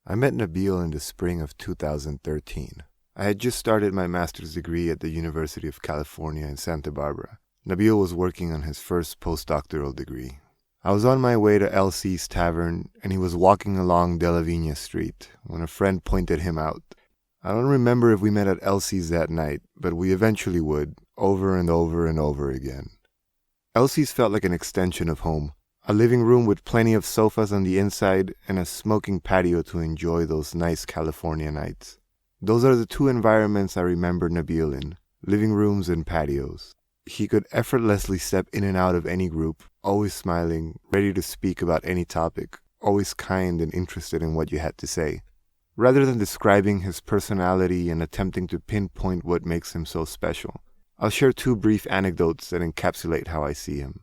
I met Nabil in the spring of 2013. I had just started my master's degree at the University of California in Santa Barbara. Nabil was working on his first postdoctoral degree. I was on my way to Elsie's Tavern, and he was walking along De La Viña Street when a friend pointed him out. I don't remember if we met at Elsie's that night, but we eventually would, over and over and over again. Elsie's felt like an extension of home. A living room with plenty of sofas on the inside and a smoking patio to enjoy those nice California nights. Those are the two environments I remember Nabil in, living rooms and patios. He could effortlessly step in and out of any group, always smiling, ready to speak about any topic, always kind and interested in what you had to say. Rather than describing his personality and attempting to pinpoint what makes him so special, I'll share two brief anecdotes that encapsulate how I see him.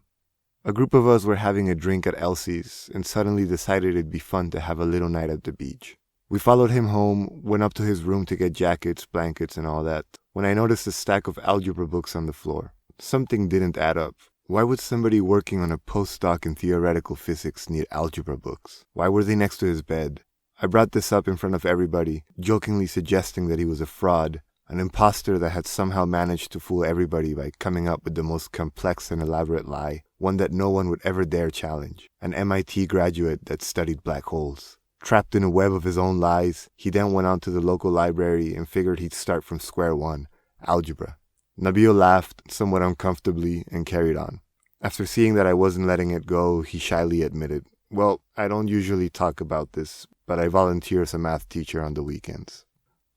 A group of us were having a drink at Elsie's and suddenly decided it'd be fun to have a little night at the beach. We followed him home, went up to his room to get jackets, blankets, and all that, when I noticed a stack of algebra books on the floor. Something didn't add up. Why would somebody working on a postdoc in theoretical physics need algebra books? Why were they next to his bed? I brought this up in front of everybody, jokingly suggesting that he was a fraud, an imposter that had somehow managed to fool everybody by coming up with the most complex and elaborate lie, one that no one would ever dare challenge. An MIT graduate that studied black holes. Trapped in a web of his own lies, he then went on to the local library and figured he'd start from square one, algebra. Nabil laughed, somewhat uncomfortably, and carried on. After seeing that I wasn't letting it go, he shyly admitted, "Well, I don't usually talk about this, but I volunteer as a math teacher on the weekends."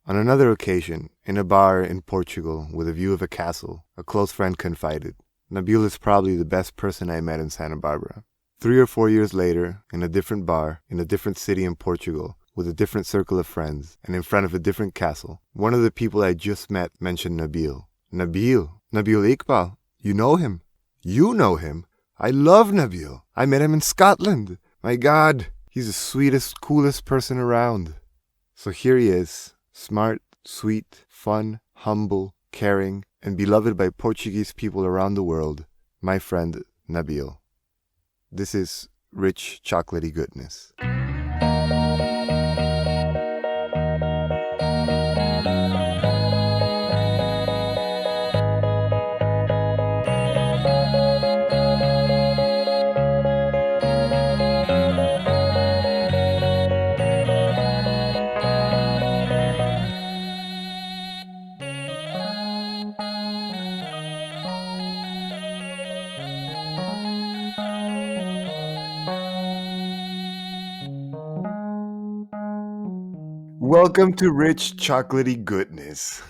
On another occasion, in a bar in Portugal with a view of a castle, a close friend confided, "Nabil is probably the best person I met in Santa Barbara." 3 or 4 years later, in a different bar, in a different city in Portugal, with a different circle of friends, and in front of a different castle, one of the people I just met mentioned Nabil. "Nabil Iqbal, you know him?" "You know him? I love Nabil. I met him in Scotland. My God, he's the sweetest, coolest person around." So here he is, smart, sweet, fun, humble, caring, and beloved by Portuguese people around the world, my friend Nabil. This is Rich Chocolaty Goodness. Welcome to Rich Chocolaty Goodness.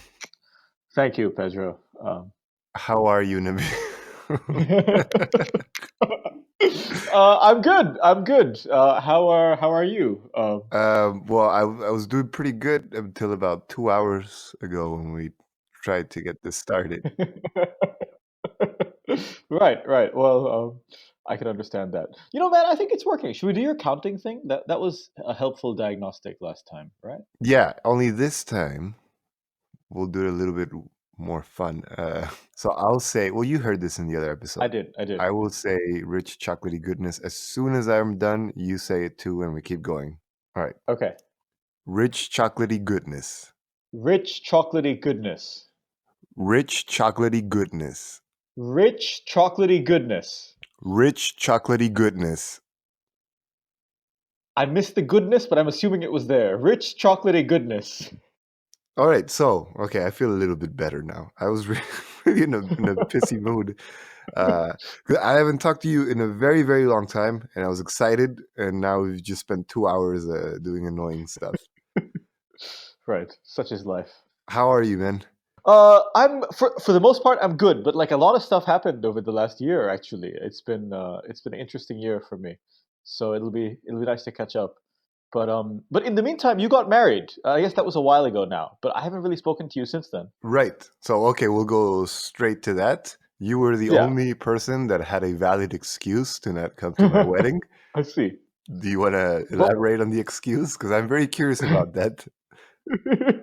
Thank you, Pedro. How are you, Nabil? I'm good. I'm good. How are you? Well, I was doing pretty good until about 2 hours ago when we tried to get this started. Right. Well, I can understand that. You know, man, I think it's working. Should we do your counting thing? That was a helpful diagnostic last time, right? Yeah, only this time we'll do it a little bit more fun. So I'll say, well, you heard this in the other episode. I did. I will say Rich Chocolaty Goodness. As soon as I'm done, you say it too, and we keep going. All right. Okay. Rich Chocolaty Goodness. Rich chocolatey goodness. Rich Chocolaty Goodness. Rich chocolatey goodness. Rich Chocolaty Goodness. I missed the goodness, but I'm assuming it was there. Rich chocolatey goodness. All right, so, okay, I feel a little bit better now. I was really in a pissy mood. 'Cause I haven't talked to you in a very, very long time, and I was excited, and now we've just spent 2 hours doing annoying stuff. Right. Such is life. How are you, man? I'm for the most part I'm good, but like a lot of stuff happened over the last year. Actually, it's been an interesting year for me, so it'll be nice to catch up. But in the meantime, you got married. I guess that was a while ago now, but I haven't really spoken to you since then. Right. So, okay, we'll go straight to that. You were the Yeah, only person that had a valid excuse to not come to my wedding. I see. Do you want to Well, elaborate on the excuse? Because I'm very curious about that.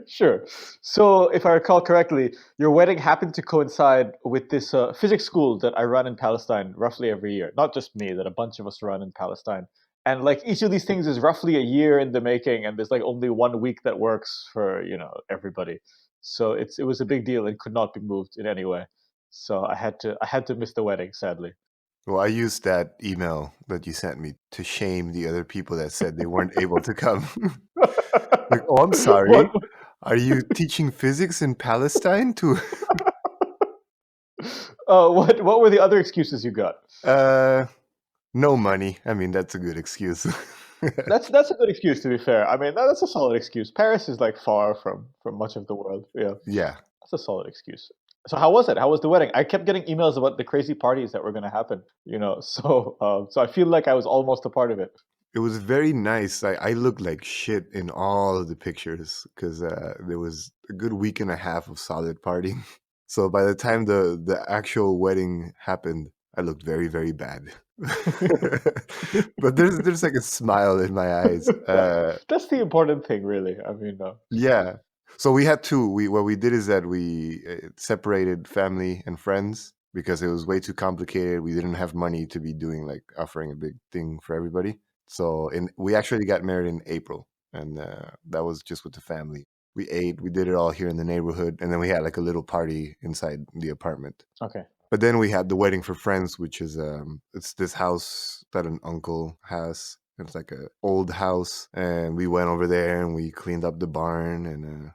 sure. So, if I recall correctly, your wedding happened to coincide with this physics school that I run in Palestine roughly every year. Not just me, that a bunch of us run in Palestine. and like each of these things is roughly a year in the making, and there's like only 1 week that works for everybody. So it was a big deal and could not be moved in any way. So I had to miss the wedding, sadly. Well, I used that email that you sent me to shame the other people that said they weren't able to come. Like, oh, I'm what sorry. Are you teaching physics in Palestine to what were the other excuses you got? uh no money? I mean, that's a good excuse. That's a good excuse, to be fair. I mean, that's a solid excuse. Paris is like far from much of the world. Yeah, Yeah. that's a solid excuse. So how was it? How was the wedding? I kept getting emails about the crazy parties that were going to happen. So I feel like I was almost a part of it. It was very nice. I looked like shit in all of the pictures because there was a good week and a half of solid partying. So by the time the actual wedding happened, I looked very, very bad. But there's like a smile in my eyes. That's the important thing, really. I mean, Yeah. So we had two. What we did is that we separated family and friends because it was way too complicated. We didn't have money to be doing like offering a big thing for everybody. So we actually got married in April, and that was just with the family. We ate, we did it all here in the neighborhood, and then we had like a little party inside the apartment. okay. But then we had the wedding for friends, which is it's this house that an uncle has. It's like a old house, and we went over there and we cleaned up the barn, and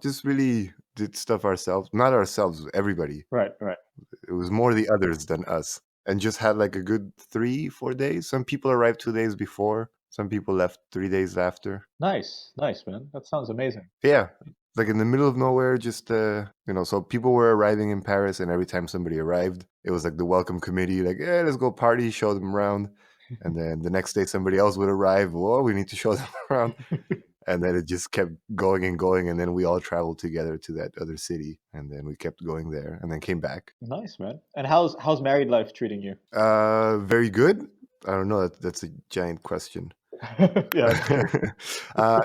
just really did stuff ourselves. Not ourselves, everybody. Right, right. It was more the others than us, and just had like a good 3-4 days. Some people arrived 2 days before. Some people left 3 days after. Nice, nice, man. That sounds amazing. Yeah, like in the middle of nowhere, just so people were arriving in Paris, and every time somebody arrived, it was like the welcome committee, like, yeah, let's go party, show them around. And then the next day somebody else would arrive. Well, we need to show them around. And then it just kept going and going, and then we all traveled together to that other city, and then we kept going there, and then came back. Nice, man. And how's married life treating you? Very good. I don't know. That's a giant question. Yeah,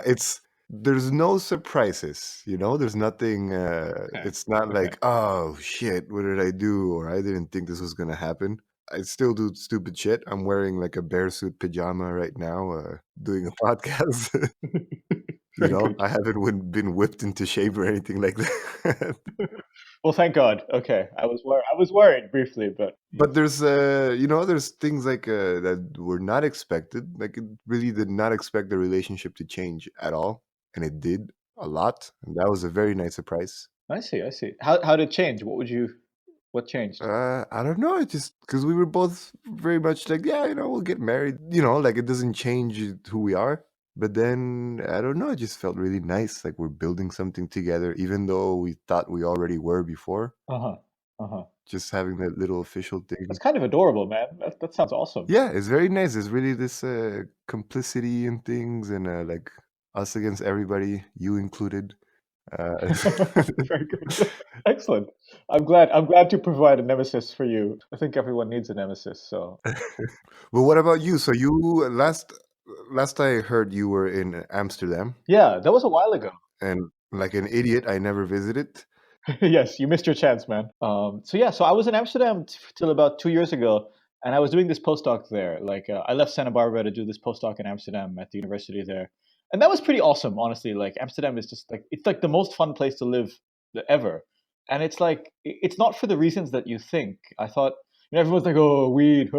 it's true. There's no surprises, there's nothing. Okay, It's not okay. like, oh shit, what did I do? Or I didn't think this was gonna happen. I still do stupid shit. I'm wearing like a bear suit pajama right now, doing a podcast. Very good. I haven't been whipped into shape or anything like that. Well, thank God. Okay, I was worried briefly, but But there's things like that were not expected. Like, it really did not expect the relationship to change at all, and it did a lot, and that was a very nice surprise. I see, I see. How did it change? What changed? I don't know. It just because we were both very much like, yeah, we'll get married. Like, it doesn't change who we are. But then I don't know. It just felt really nice. Like, we're building something together, even though we thought we already were before. Uh-huh. Uh-huh. Just having that little official That's thing. kind of adorable, man. That sounds awesome. Yeah, it's very nice. There's really this complicity in things, and like us against everybody, you included. Uh, Very good. Excellent. I'm glad to provide a nemesis for you. I think everyone needs a nemesis, so well, what about you? So you last I heard, you were in Amsterdam, yeah, that was a while ago. and like an idiot, I never visited. Yes, you missed your chance, man. So I was in Amsterdam till about 2 years ago, and I was doing this postdoc there. Like, I left Santa Barbara to do this postdoc in Amsterdam at the university there, and that was pretty awesome, honestly. Like, Amsterdam is just like it's like the most fun place to live ever, and it's like it's not for the reasons that you think. I thought everyone's like, oh, weed,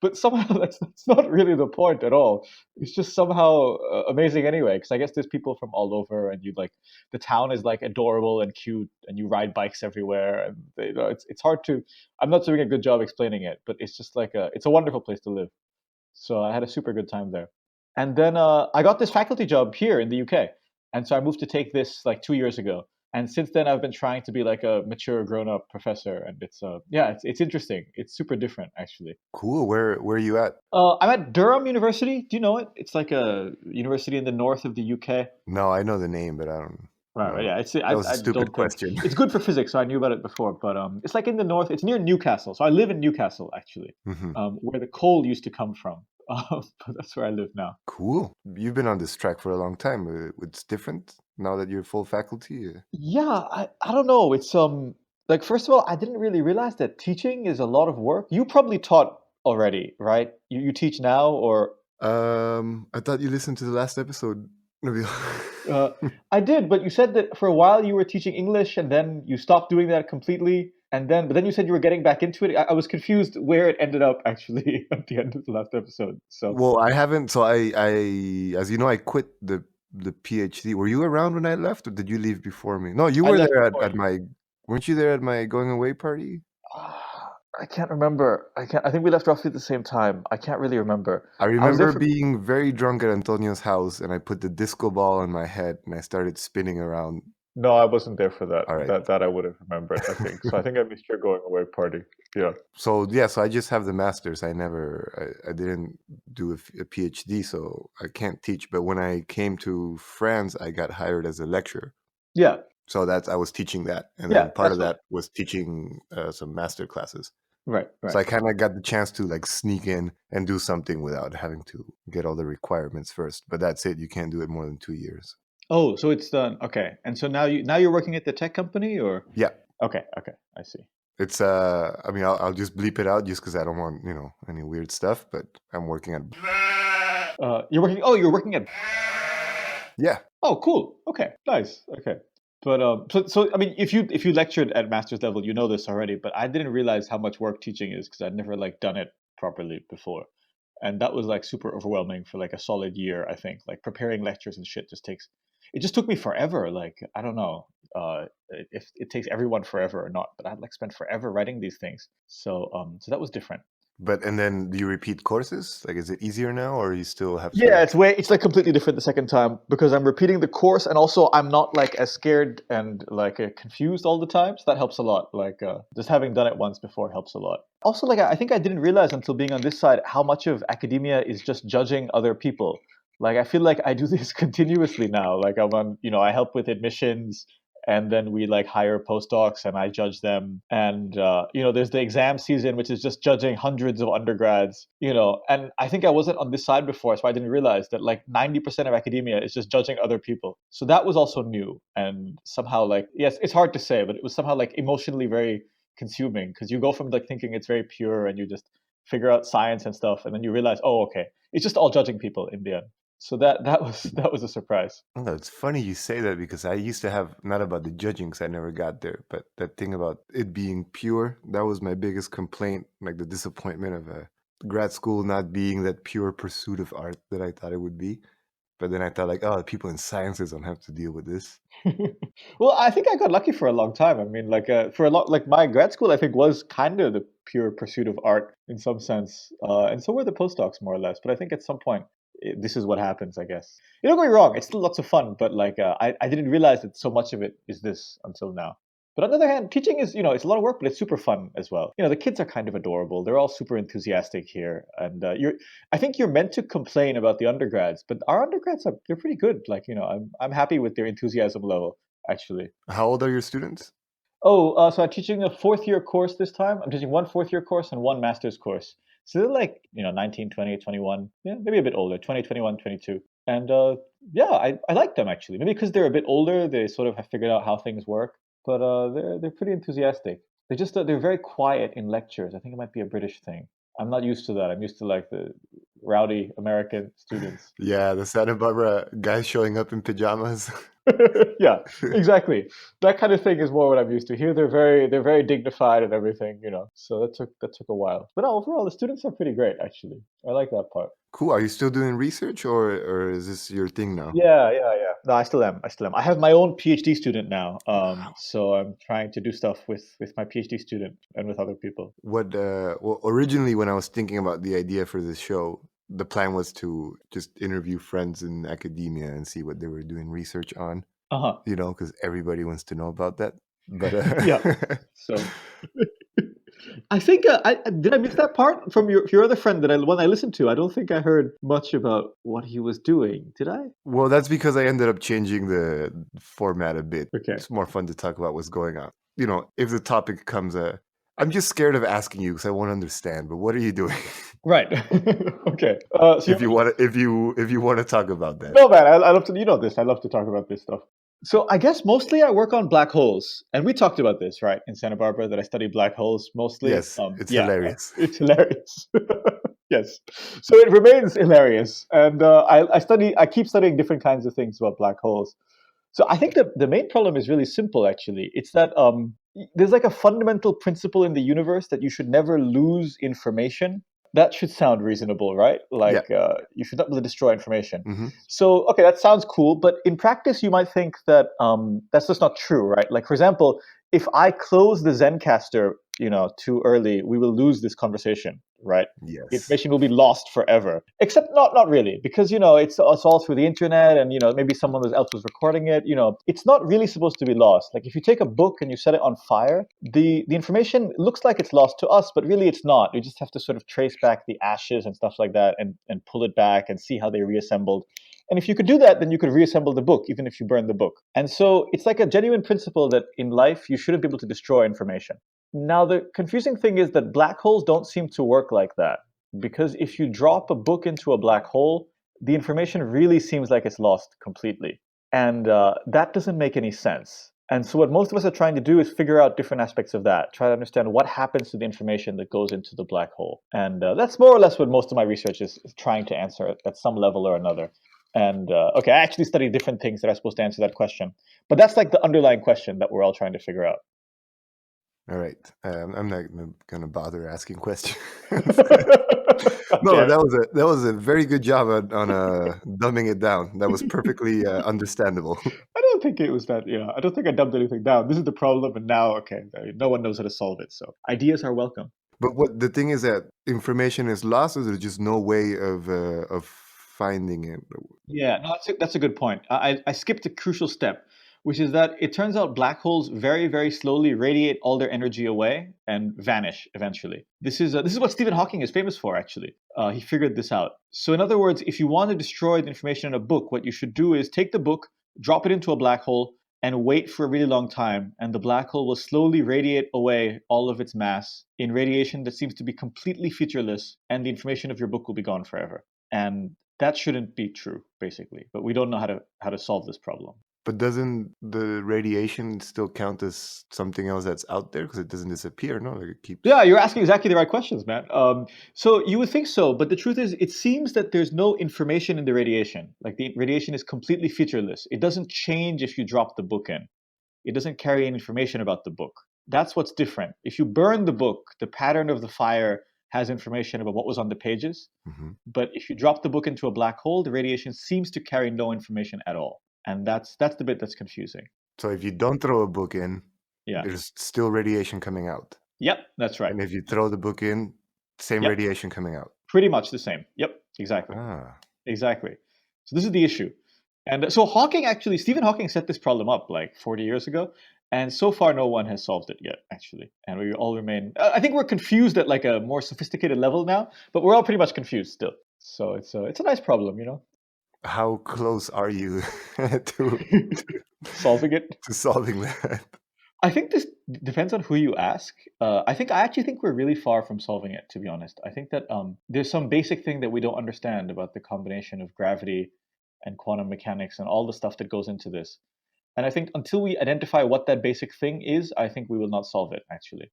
but somehow that's not really the point at all. It's just somehow amazing anyway, because I guess there's people from all over, and you like the town is like adorable and cute, and you ride bikes everywhere, and it's hard to. I'm not doing a good job explaining it, but it's just like it's a wonderful place to live. So I had a super good time there, and then I got this faculty job here in the UK, and so I moved to take this like 2 years ago. And since then, I've been trying to be like a mature, grown-up professor, and it's interesting. It's super different, actually. Cool. Where are you at? I'm at Durham University. Do you know it? It's like a university in the north of the UK. No, I know the name, but I don't Right, right, know. yeah. That was a I stupid don't think question. it's good for physics, so I knew about it before. But it's like in the north. It's near Newcastle, so I live in Newcastle actually, Hmm. where the coal used to come from. But that's where I live now. Cool. You've been on this track for a long time. It's different now that you're full faculty. Yeah, I don't know. It's like first of all, I didn't really realize that teaching is a lot of work. You probably taught already, right? You teach now or I thought you listened to the last episode, Nabil. Uh, I did, but you said that for a while you were teaching English, and then you stopped doing that completely, but then you said you were getting back into it. I was confused where it ended up actually at the end of the last episode. So Well, I haven't. So as you know, I quit the PhD. Were you around when I left, or did you leave before me? No, you I were left there before at you. my. Weren't you there at my going away party? I can't remember. I can't. I think we left roughly at the same time. I can't really remember. I I was there remember for. being very drunk at Antonio's house, and I put the disco ball on my head, and I started spinning around. No, I wasn't there for that. All right. That I would have remembered, I think. So I think I missed your going away party. Yeah. So yeah, so I just have the master's. I didn't do a PhD, so I can't teach. But when I came to France, I got hired as a lecturer. Yeah. So I was teaching that, and Yeah. then part That's of what. that was teaching some master classes. Right. So Right. I kind of got the chance to like sneak in and do something without having to get all the requirements first. But that's it. You can't do it more than 2 years. Oh, so it's done. Okay. And so now you're working at the tech company, or? Yeah. Okay. Okay. I see. It's I mean I'll just bleep it out just because I don't want any weird stuff. But I'm working at You're working. Oh, you're working at. yeah. Oh, cool. Okay. Nice. Okay. But so I mean, if you lectured at master's level, you know this already. But I didn't realize how much work teaching is because I'd never like done it properly before, and that was like super overwhelming for like a solid year. I think like preparing lectures and shit just took me forever. Like I don't know if it takes everyone forever or not, but I'd like spent forever writing these things. So that was different. And then do you repeat courses? Like, is it easier now, or you still have to? Yeah, it's like completely different the second time because I'm repeating the course and also I'm not like as scared and like confused all the time. So that helps a lot. Like just having done it once before helps a lot. Also, like I think I didn't realize until being on this side how much of academia is just judging other people. Like I feel like I do this continuously now. Like I'm on, I help with admissions and then we like hire postdocs and I judge them. And there's the exam season, which is just judging hundreds of undergrads. And I think I wasn't on this side before, so I didn't realize that like 90% of academia is just judging other people. So that was also new and somehow like yes, it's hard to say, but it was somehow like emotionally very consuming because you go from like thinking it's very pure and you just figure out science and stuff, and then you realize, oh, okay, it's just all judging people in the end. So that was a surprise. Oh, it's funny you say that because I used to have not about the judging because I never got there, but that thing about it being pure, that was my biggest complaint, like the disappointment of a grad school not being that pure pursuit of art that I thought it would be. But then I thought like, oh, people in sciences don't have to deal with this. Well, I think I got lucky for a long time. I mean, like for a lot, like my grad school, I think was kind of the pure pursuit of art in some sense, and so were the postdocs more or less. But I think at some point, this is what happens. I guess. Don't get me wrong; it's still lots of fun, but like I didn't realize that so much of it is this until now. But on the other hand, teaching is, it's a lot of work, but it's super fun as well. The kids are kind of adorable. They're all super enthusiastic here, and I think you're meant to complain about the undergrads, but our undergrads they're pretty good. Like, I'm happy with their enthusiasm level actually. How old are your students? Oh, so I'm teaching a fourth year course this time. I'm teaching one fourth year course and one master's course. So they're like, 19, 20, 21, yeah, maybe a bit older, 20, 21, 22. And yeah, I like them actually. Maybe because they're a bit older, they sort of have figured out how things work. But they're pretty enthusiastic. They're very quiet in lectures. I think it might be a British thing. I'm not used to that. I'm used to like the rowdy American students. Yeah, the Santa Barbara guys showing up in pajamas. Yeah, exactly. That kind of thing is more what I'm used to. Here they're very dignified and everything. So that took a while. But no, overall the students are pretty great actually. I like that part. Cool. Are you still doing research, or is this your thing now? Yeah, yeah, yeah. No, I still am. I still am. I have my own PhD student now. Wow. So I'm trying to do stuff with my PhD student and with other people. Well, originally when I was thinking about the idea for this show, the plan was to just interview friends in academia and see what they were doing research on, Uh-huh. because everybody wants to know about that. But Yeah. So I think did I miss that part from your other friend one I listened to? I don't think I heard much about what he was doing. Did I? well, that's because I ended up changing the format a bit. Okay. It's more fun to talk about what's going on. If the topic comes, I'm just scared of asking you because I won't understand. But what are you doing? Right. Okay. So if you want to talk about that. no, man, I love to. You know this. I love to talk about this stuff. So I guess mostly I work on black holes, and we talked about this, right, in Santa Barbara, that I study black holes mostly. Yes, it's Yeah, hilarious. it's hilarious. Yes. So it remains hilarious, and I keep studying different kinds of things about black holes. So I think the main problem is really simple. Actually, it's that there's like a fundamental principle in the universe that you should never lose information. That should sound reasonable, right? Yeah. Like you should not be able to destroy information. Hmm. So okay, that sounds cool, but in practice, you might think that that's just not true, right? Like for example, if I close the Zencaster, too early, we will lose this conversation, right? Yes. Information will be lost forever. Except not really, because it's all through the internet, and maybe someone else was recording it. It's not really supposed to be lost. Like if you take a book and you set it on fire, the information looks like it's lost to us, but really it's not. You just have to sort of trace back the ashes and stuff like that, and pull it back and see how they reassembled. And if you could do that, then you could reassemble the book, even if you burn the book. And so it's like a genuine principle that in life you shouldn't be able to destroy information. Now, the confusing thing is that black holes don't seem to work like that. Because if you drop a book into a black hole, the information really seems like it's lost completely. And that doesn't make any sense. And so, what most of us are trying to do is figure out different aspects of that, try to understand what happens to the information that goes into the black hole. And that's more or less what most of my research is trying to answer at some level or another. And okay, I actually study different things that are supposed to answer that question. But that's like the underlying question that we're all trying to figure out. All right. I'm not gonna bother asking questions. No, Okay. that was a very good job on dumbing it down. That was perfectly understandable. I don't think it was that. I don't think I dumbed anything down. This is the problem, and now, okay, no one knows how to solve it. So ideas are welcome. But what the thing is that information is lost, or there's just no way of finding it. Yeah, no, that's a good point. I skipped a crucial step, which is that it turns out black holes very, very slowly radiate all their energy away and vanish eventually. This is what Stephen Hawking is famous for, actually. He figured this out. So, in other words, if you want to destroy the information in a book, what you should do is take the book, drop it into a black hole, and wait for a really long time, and the black hole will slowly radiate away all of its mass in radiation that seems to be completely featureless, and the information of your book will be gone forever. And that shouldn't be true, basically. But we don't know how to solve this problem. But doesn't the radiation still count as something else that's out there because it doesn't disappear? No, like it keeps. Yeah, you're asking exactly the right questions, man. So you would think so, but the truth is, it seems that there's no information in the radiation. Like the radiation is completely featureless. It doesn't change if you drop the book in. It doesn't carry any information about the book. That's what's different. If you burn the book, the pattern of the fire has information about what was on the pages. Mhm. But if you drop the book into a black hole, the radiation seems to carry no information at all. And that's the bit that's confusing. So if you don't throw a book in, Yeah. there's still radiation coming out. Yep, that's right. And if you throw the book in, same Yep. radiation coming out. Pretty much the same. Yep, exactly. Ah. Exactly. So this is the issue. And so Stephen Hawking set this problem up like 40 years ago. And so far, no one has solved it yet, actually. And we all remain, I think we're confused at like a more sophisticated level now, but we're all pretty much confused still. So it's a nice problem, How close are you to solving it. solving that? I think this depends on who you ask. I actually think we're really far from solving it, to be honest. I think that there's some basic thing that we don't understand about the combination of gravity and quantum mechanics and all the stuff that goes into this. And I think until we identify what that basic thing is, I think we will not solve it, actually.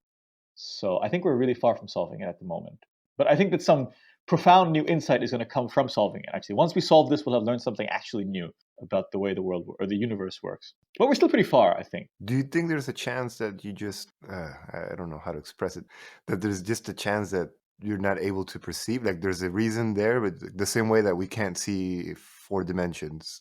So I think we're really far from solving it at the moment. But I think that some profound new insight is going to come from solving it, actually. Once we solve this, we'll have learned something actually new about the way the world or the universe works. But we're still pretty far, I think. Do you think there's a chance that you just, I don't know how to express it, that there's just a chance that you're not able to perceive? Like there's a reason there, but the same way that we can't see 5 dimensions,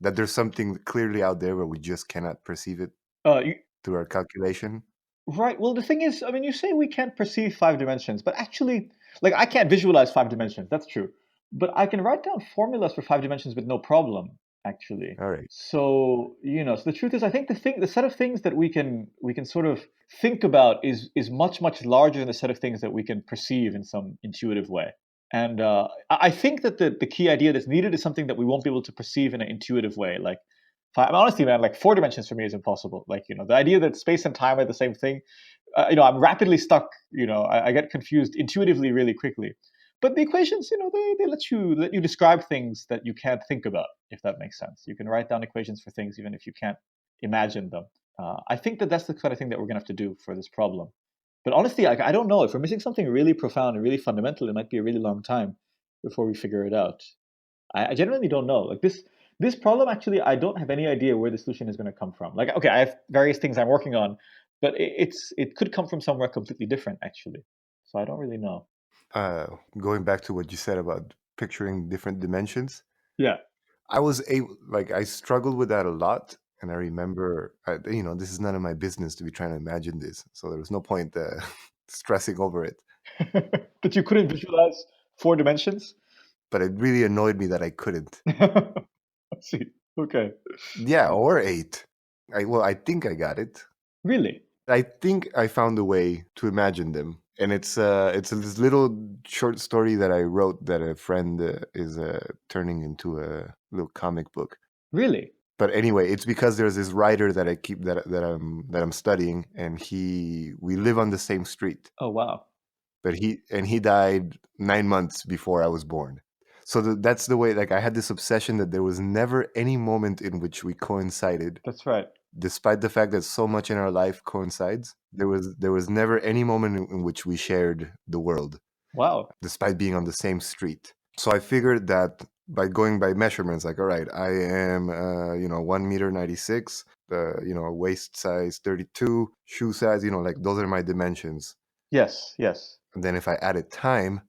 that there's something clearly out there where we just cannot perceive it You, through our calculation? right. Well, the thing is, I mean, you say we can't perceive 5 dimensions, but actually, like, I can't visualize 5 dimensions. That's true. But I can write down formulas for 5 dimensions with no problem, actually. All right. So, so the truth is, I think the set of things that we can sort of think about is much, much larger than the set of things that we can perceive in some intuitive way. And I think that the key idea that's needed is something that we won't be able to perceive in an intuitive way. Like, honestly, man, like 4 dimensions for me is impossible. Like, the idea that space and time are the same thing, I'm rapidly stuck. I get confused intuitively really quickly. But the equations, they let you describe things that you can't think about, if that makes sense. You can write down equations for things even if you can't imagine them. I think that that's the kind of thing that we're going to have to do for this problem. But honestly, I don't know. If we're missing something really profound and really fundamental, it might be a really long time before we figure it out. I genuinely don't know. Like this problem, actually, I don't have any idea where the solution is going to come from. Like, okay, I have various things I'm working on, but it could come from somewhere completely different, actually. So I don't really know. Going back to what you said about picturing different dimensions, Yeah. I was able, like, I struggled with that a lot. And I remember, this is none of my business to be trying to imagine this. So there was no point stressing over it. But you couldn't visualize 4 dimensions? But it really annoyed me that I couldn't. I see. Okay. Yeah, or 8. I think I got it. Really? I think I found a way to imagine them. And it's this little short story that I wrote that a friend is turning into a little comic book. Really? But anyway, it's because there's this writer that I keep that I'm studying, and we live on the same street. Oh, wow. But he died 9 months before I was born. So that's the way. Like, I had this obsession that there was never any moment in which we coincided. That's right. Despite the fact that so much in our life coincides, there was never any moment in which we shared the world, Wow. despite being on the same street. So I figured that by going by measurements, like, all right, I am 1 meter 96, waist size 32, shoe size, like those are my dimensions. Yes, yes. And then if I added time,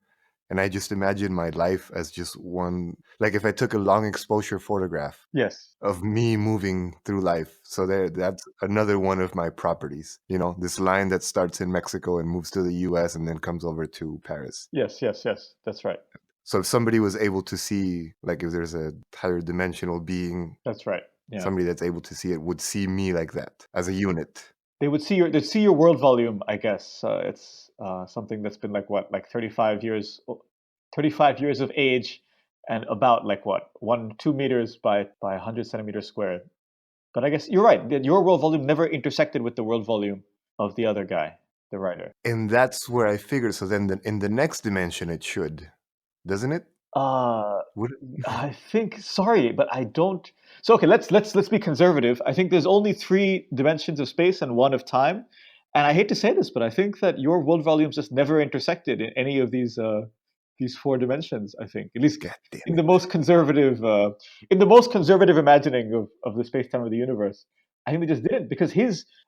and I just imagine my life as just one, like if I took a long exposure photograph Yes. of me moving through life. So that's another one of my properties, this line that starts in Mexico and moves to the US and then comes over to Paris. Yes, yes, yes. That's right. So if somebody was able to see, like if there's a higher dimensional being, That's right. Yeah. somebody that's able to see it would see me like that as a unit. They'd see your world volume, I guess. It's something that's been like 35 years, 35 years of age, and about 2 meters by 100 centimeters squared. But I guess you're right. That your world volume never intersected with the world volume of the other guy, the writer. And that's where I figured. So then in the next dimension, it should, doesn't it? Would it? I think, sorry, but I don't. So okay, let's be conservative. I think there's only 3 dimensions of space and 1 of time. And I hate to say this, but I think that your world volumes just never intersected in any of these 4 dimensions. I think, at least God damn in it. the most conservative imagining of the space time of the universe. I think they just didn't, because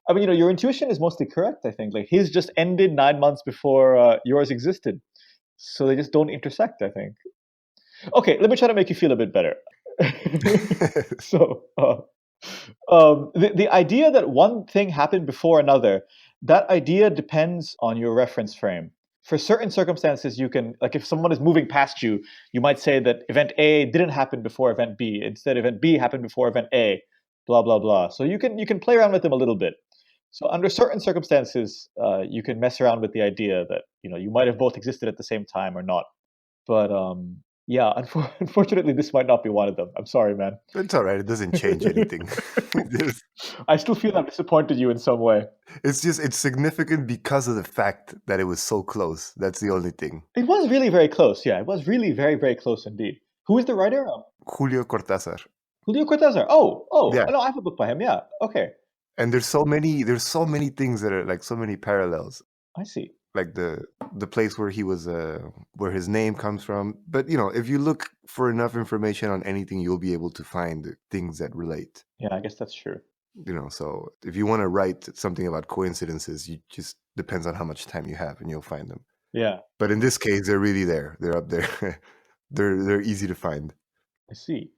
I mean, your intuition is mostly correct. I think like his just ended 9 months before yours existed, so they just don't intersect. I think. Okay, let me try to make you feel a bit better. So, the idea that one thing happened before another, that idea depends on your reference frame. For certain circumstances, you can, like if someone is moving past you, you might say that event A didn't happen before event B. Instead, event B happened before event A, blah, blah, blah. So you can play around with them a little bit. So under certain circumstances, you can mess around with the idea that, you might have both existed at the same time or not. But yeah, unfortunately, this might not be one of them. I'm sorry, man. It's all right. It doesn't change anything. I still feel I've disappointed you in some way. It's significant because of the fact that it was so close. That's the only thing. It was really very close. Yeah, it was really very, very close indeed. Who is the writer? Julio Cortázar. Julio Cortázar. Oh, Yeah. no, I have a book by him. Yeah, okay. And there's so many things that are like so many parallels. I see. Like the place where he was, where his name comes from. But if you look for enough information on anything, you'll be able to find things that relate. Yeah, I guess that's true. So if you want to write something about coincidences, you just depends on how much time you have, and you'll find them. Yeah. But in this case, they're really there. They're up there. they're easy to find. I see.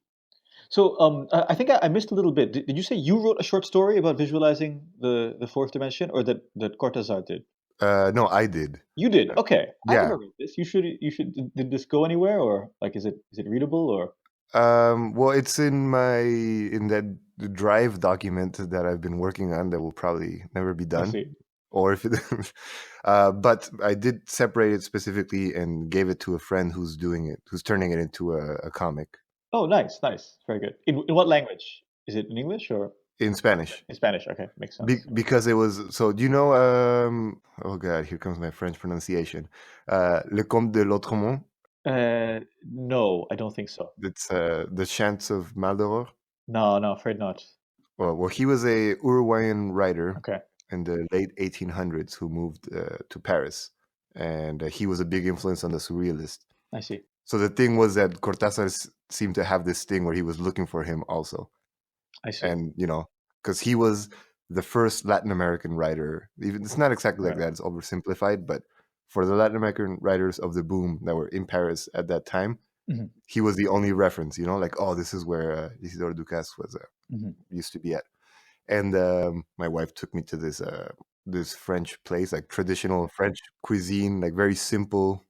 So I think I missed a little bit. Did you say you wrote a short story about visualizing the 4th dimension, or that Cortázar did? No, I did. You did. Okay. I Yeah. never read this. You should. Did this go anywhere, or like is it readable, or? Well, it's in that Drive document that I've been working on that will probably never be I done. see. Or if it, but I did separate it specifically and gave it to a friend who's turning it into a comic Oh, nice, very good. In what language? Is it in English or in Spanish. in Spanish? Okay, makes sense. Because it was, so do you know, oh God, here comes my French pronunciation. Le Comte de l'Autremont. No, I don't think so. It's the Chants of Maldoror. No, afraid not. Well, he was a Uruguayan writer. Okay. in the late 1800s who moved to Paris, and he was a big influence on the surrealists. I see. So the thing was that Cortázar seemed to have this thing where he was looking for him also, I see. and because he was the first Latin American writer. Even it's not exactly like Right. that; it's oversimplified, but for the Latin American writers of the boom that were in Paris at that time, Mhm. he was the only reference. Like, oh, this is where Isidore Ducasse was Mhm. used to be at. And my wife took me to this French place, like traditional French cuisine, like very simple,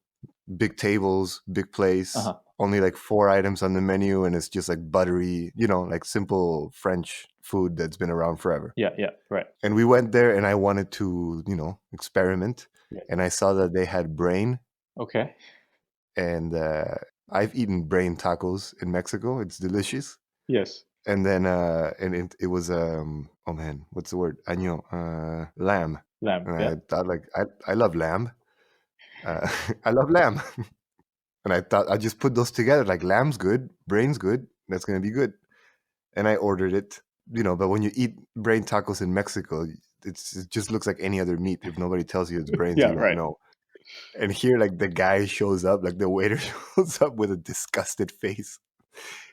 big tables, big place, Uh-huh. only like 4 items on the menu, and it's just like buttery, like simple French food that's been around forever. Yeah, right. And we went there, and I wanted to, experiment, Yeah. and I saw that they had brain, Okay. and I've eaten brain tacos in Mexico. It's delicious. Yes. And then it was oh man, what's the word? Año, lamb. Lamb. And Yeah. I thought, like, I love lamb. I love lamb. And I thought I'd just put those together, like lamb's good, brain's good, that's gonna be good. And I ordered it, but when you eat brain tacos in Mexico, it just looks like any other meat. If nobody tells you it's brains, Yeah, you don't right. know. And here, like, the guy shows up, like the waiter shows up with a disgusted face,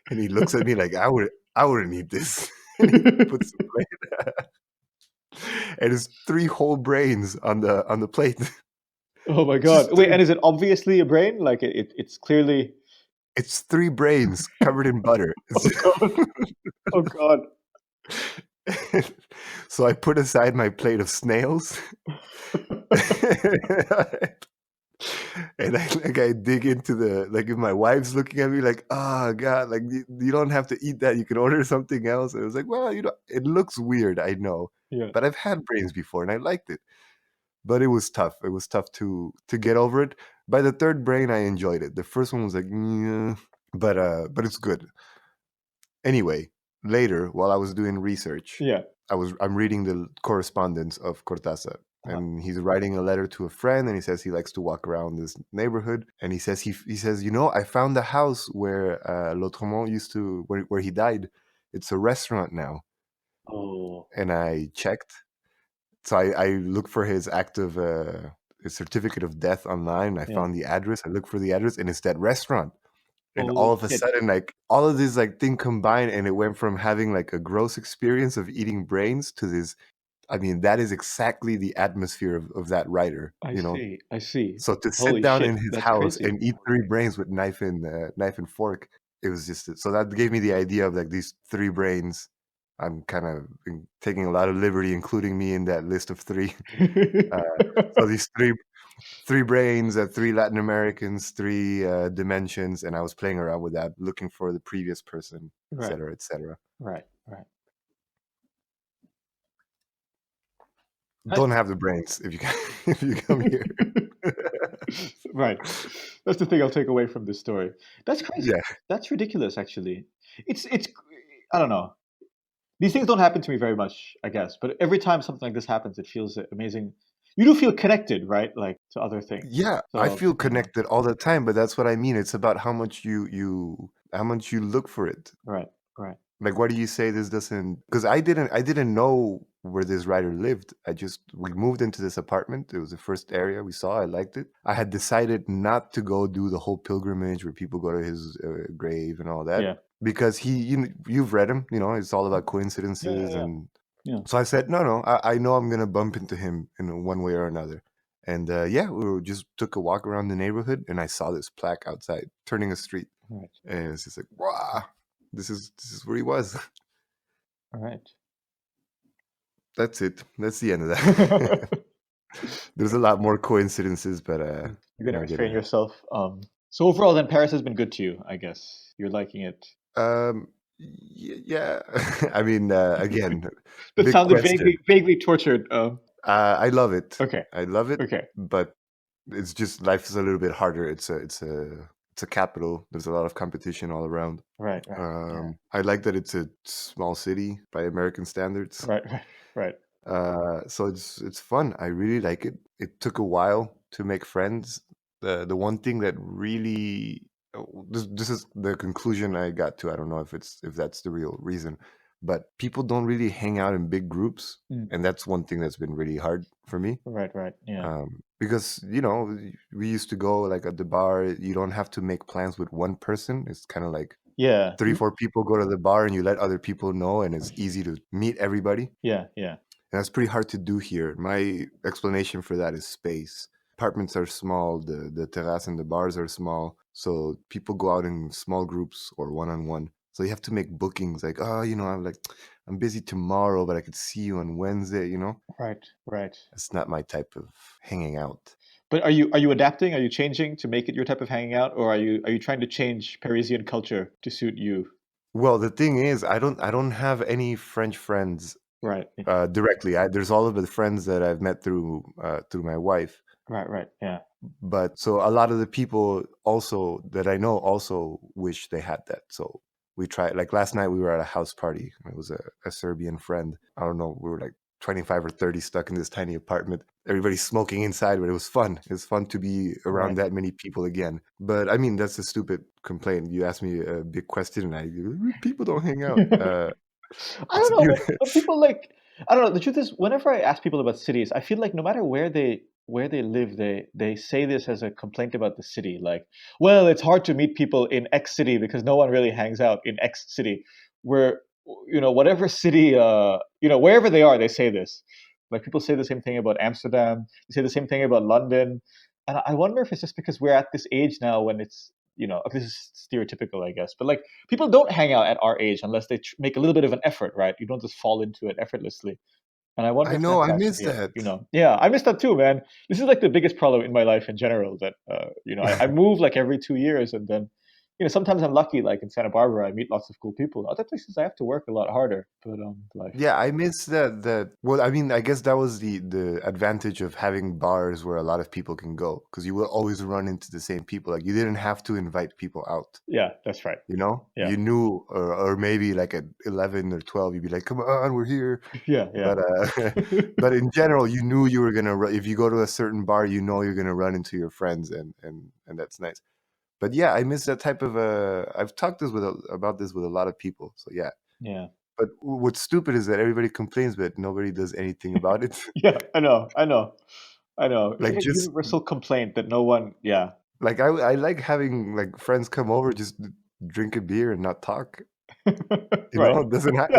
and he looks at me like, I wouldn't eat this. And he puts the plate, and it's 3 whole brains on the plate. Oh my god. Just Wait, 3. and is it obviously a brain? Like it's clearly. It's 3 brains covered in butter. Oh god. Oh god. So I put aside my plate of snails. And I dig into like, if my wife's looking at me like, oh god, like, you don't have to eat that, you can order something else. And it was like, well, it looks weird, I know, Yeah. but I've had brains before and I liked it. But it was tough. It was tough to get over it. By the 3rd brain, I enjoyed it. The first one was like, yeah, but it's good. Anyway, later, while I was doing research, Yeah. I'm reading the correspondence of Cortázar, Uh-huh. and he's writing a letter to a friend, and he says he likes to walk around this neighborhood, and he says I found the house where L'Autremont used to, where he died. It's a restaurant now. Oh. And I checked. So I looked for his his certificate of death online. I Yeah. found the address. I looked for the address, and it's that restaurant. And Holy all of a shit. sudden, like, all of this, like, thing combined, and it went from having like a gross experience of eating brains to this. I mean, that is exactly the atmosphere of that writer, I see. I see. So to sit Holy down shit. in his That's house crazy. and eat 3 brains with knife and fork, it was just, so that gave me the idea of, like, these 3 brains. I'm kind of taking a lot of liberty, including me in that list of 3. So these 3 brains, 3 Latin Americans, 3 dimensions, and I was playing around with that, looking for the previous person, Right. etc., etc. Right. Right. Don't have the brains if you if you come here. Right. That's the thing I'll take away from this story. That's crazy. Yeah, That's ridiculous, actually. It's I don't know. These things don't happen to me very much, I guess. But every time something like this happens, it feels amazing. You do feel connected, right? Like to other things. yeah. I So feel I don't know. connected all the time, but that's what I mean. It's about how much how much you look for it. Right. Right. Like, what do you say this doesn't? Because I didn't know where this writer lived. We moved into this apartment. It was the first area we saw. I liked it. I had decided not to go do the whole pilgrimage where people go to his grave and all that, Yeah. because you've read him. It's all about Yeah. coincidences, Yeah. and Yeah. so I said, no, I know I'm gonna bump into him in one way or another. And yeah, just took a walk around the neighborhood, and I saw this plaque outside, turning a street, Right. and it's just like, wow, this is where he was. All right. That's it. That's the end of that. There's a lot more coincidences, but You're gonna we're restrain gonna. yourself. So overall, then Paris has been good to you, I guess. You're liking it. Yeah. I mean, again, That big sounded question. vaguely tortured. I love it. Okay. I love it. Okay. But it's just, life is a little bit harder. It's a capital. There's a lot of competition all around. Right. Right. Yeah. I like that it's a small city by American standards. Right. Right. Right. So it's fun. I really like it. It took a while to make friends. The one thing that really, this is the conclusion I got to. I don't know if that's the real reason, but people don't really hang out in big groups. Mm. And that's one thing that's been really hard for me. Right. Yeah. Because, we used to go like at the bar, you don't have to make plans with one person. It's kind of like Yeah. 3, 4 people go to the bar and you let other people know, and it's easy to meet everybody. Yeah. And that's pretty hard to do here. My explanation for that is space. Apartments are small, the terrace and the bars are small, so people go out in small groups or one-on-one. So you have to make bookings like, oh, I'm busy tomorrow, but I could see you on Wednesday, Right. It's not my type of hanging out. But are you adapting? Are you changing to make it your type of hanging out, or are you trying to change Parisian culture to suit you? Well, the thing is, I don't have any French friends Right. directly. There's all of the friends that I've met through my wife. Right. Yeah. But so a lot of the people also that I know also wish they had that. So we tried, like last night we were at a house party. It was a Serbian friend. I don't know, we were like 25 or 30 stuck in this tiny apartment. Everybody's smoking inside, but it was fun. It was fun to be around Right. that many people again. But I mean, that's a stupid complaint. You asked me a big question and people don't hang out. I It's don't know, beautiful. but people like I don't know. The truth is, whenever I ask people about cities, I feel like no matter where they live, they say this as a complaint about the city. Like, well, it's hard to meet people in X city because no one really hangs out in X city. Where whatever city, wherever they are, they say this. Like people say the same thing about Amsterdam. They say the same thing about London, and I wonder if it's just because we're at this age now when it's this is stereotypical, I guess, but like people don't hang out at our age unless they make a little bit of an effort, right? You don't just fall into it effortlessly. And I wonder I if know, that's I miss actually it. that. Yeah, I miss that too, man. This is like the biggest problem in my life in general. That I move like every 2 years, and then sometimes I'm lucky, like in Santa Barbara, I meet lots of cool people. Other places, I have to work a lot harder. But life. Yeah, I miss that. Well, I mean, I guess that was the advantage of having bars where a lot of people can go, because you will always run into the same people. Like you didn't have to invite people out. Yeah, that's right. Yeah, You knew, or maybe like at 11 or 12, you'd be like, "Come on, we're here." yeah. But but in general, you knew you were gonna if you go to a certain bar, you're gonna run into your friends, and that's nice. But yeah, I miss that type of I've talked about this with a lot of people. So yeah. Yeah. But what's stupid is that everybody complains, but nobody does anything about it. Yeah, I know. It's Like like a just universal complaint that no one. Yeah. like I like having like friends come over, just drink a beer and not talk. Right. It Yeah,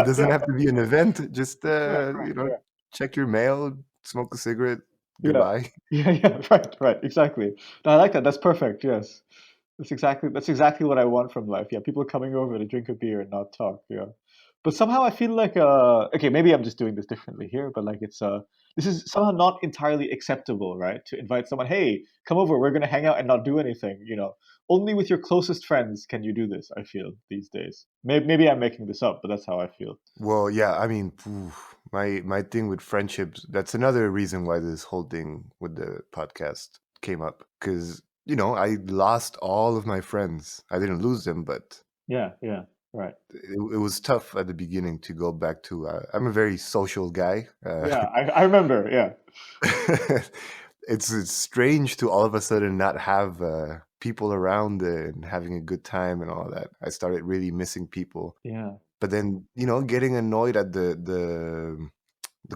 doesn't yeah. have to be an event. Just Right. Yeah. check your mail, smoke a cigarette, Yeah. goodbye. Yeah. Right. Exactly. No, I like that. That's perfect. Yes. That's exactly what I want from life. Yeah, people coming over to drink a beer and not talk. Yeah, but somehow I feel like okay, maybe I'm just doing this differently here, but like this is somehow not entirely acceptable, right? To invite someone, hey, come over, we're gonna hang out and not do anything. Only with your closest friends can you do this. I feel these days. Maybe I'm making this up, but that's how I feel. Well, yeah, I mean, my thing with friendships, that's another reason why this whole thing with the podcast came up. Because, I lost all of my friends. I didn't lose them, but Yeah. Right. it was tough at the beginning to go back to. I'm a very social guy. Yeah, I remember. Yeah. It's strange to all of a sudden not have people around and having a good time and all that. I started really missing people. Yeah. But then getting annoyed at the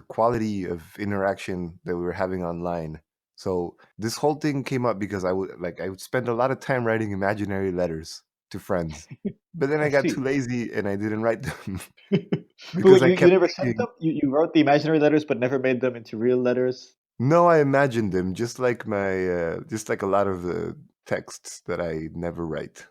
quality of interaction that we were having online. So this whole thing came up because I would spend a lot of time writing imaginary letters to friends, but then I I got see. too lazy and I didn't write them But because wait, I you kept never sent thinking, them? You wrote the imaginary letters but never made them into real letters? no, I imagined them just like just like a lot of the texts that I never write.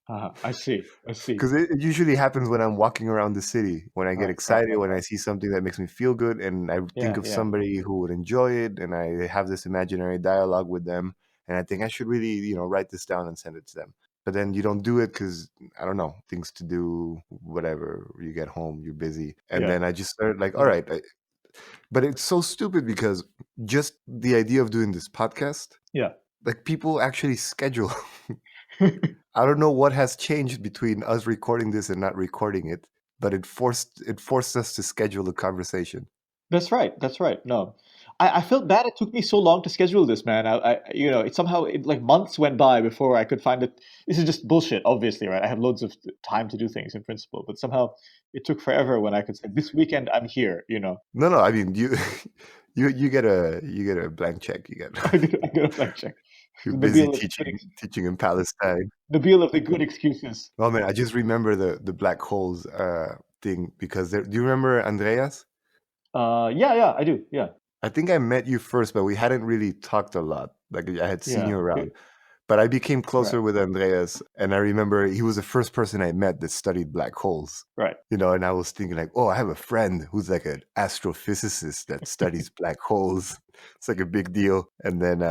I see. I see. Because it usually happens when I'm walking around the city, when I get excited, when Right. I see something that makes me feel good, and I think of Yeah. somebody who would enjoy it, and I have this imaginary dialogue with them, and I think I should really, write this down and send it to them. But then you don't do it because, I don't know, things to do, whatever. You get home, you're busy. And Yeah. then I just started like, all Yeah. right. But it's so stupid because just the idea of doing this podcast, Yeah. like people actually schedule. I don't know what has changed between us recording this and not recording it, but it forced us to schedule a conversation. That's right. No. I felt bad it took me so long to schedule this, man. It somehow, like, months went by before I could find it. This is just bullshit, obviously, right? I have loads of time to do things in principle, but somehow it took forever when I could say, this weekend I'm here, No, no. I mean, you you get a blank check. You get I get a blank check. you're busy Nabil of the teaching in Palestine. Nabil of the good excuses. Oh man, I just remember the black holes thing because do you remember Andreas? Yeah, I do. Yeah, I think I met you first, but we hadn't really talked a lot. Like I had seen yeah, you around. But I became right, closer with Andreas, and I remember he was the first person I met that studied black holes. right. And I was thinking like, oh, I have a friend who's like an astrophysicist that studies black holes. It's like a big deal. And then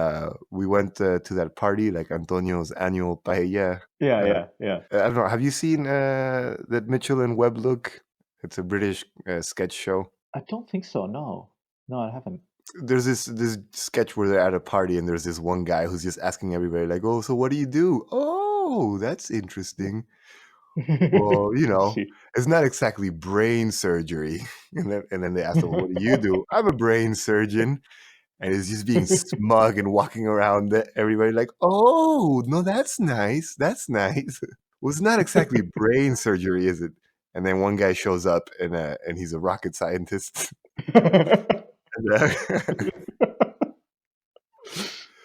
we went to that party, like Antonio's annual paella. Yeah. I don't know. Have you seen that Mitchell and Webb look? It's a British sketch show. I don't think so. No, I haven't. There's this sketch where they're at a party and there's this one guy who's just asking everybody like, oh, so what do you do? Oh, that's interesting. Well, I see. it's not exactly brain surgery. And then they ask him, what do you do? I'm a brain surgeon. And he's just being smug and walking around everybody like, oh, no, that's nice. That's nice. Well, it's not exactly brain surgery, is it? And then one guy shows up and he's a rocket scientist. And,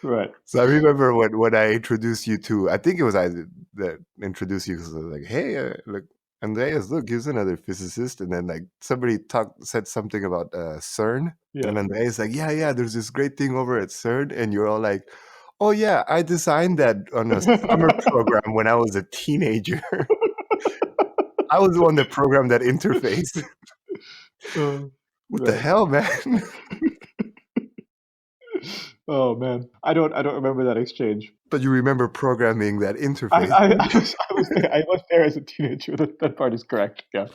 Right. so I remember when I introduced you to, I think it was I that introduced you because I was like, hey, look, Andreas, look, here's another physicist. And then like somebody said something about CERN. Yeah. And Andreas like, yeah, there's this great thing over at CERN. And you're all like, oh yeah, I designed that on a summer program when I was a teenager. I was the one that programmed that interface. What the Right. hell, man? Oh man, I don't remember that exchange. But you remember programming that I, interface. I, I was there as a teenager. That part is correct. Yeah,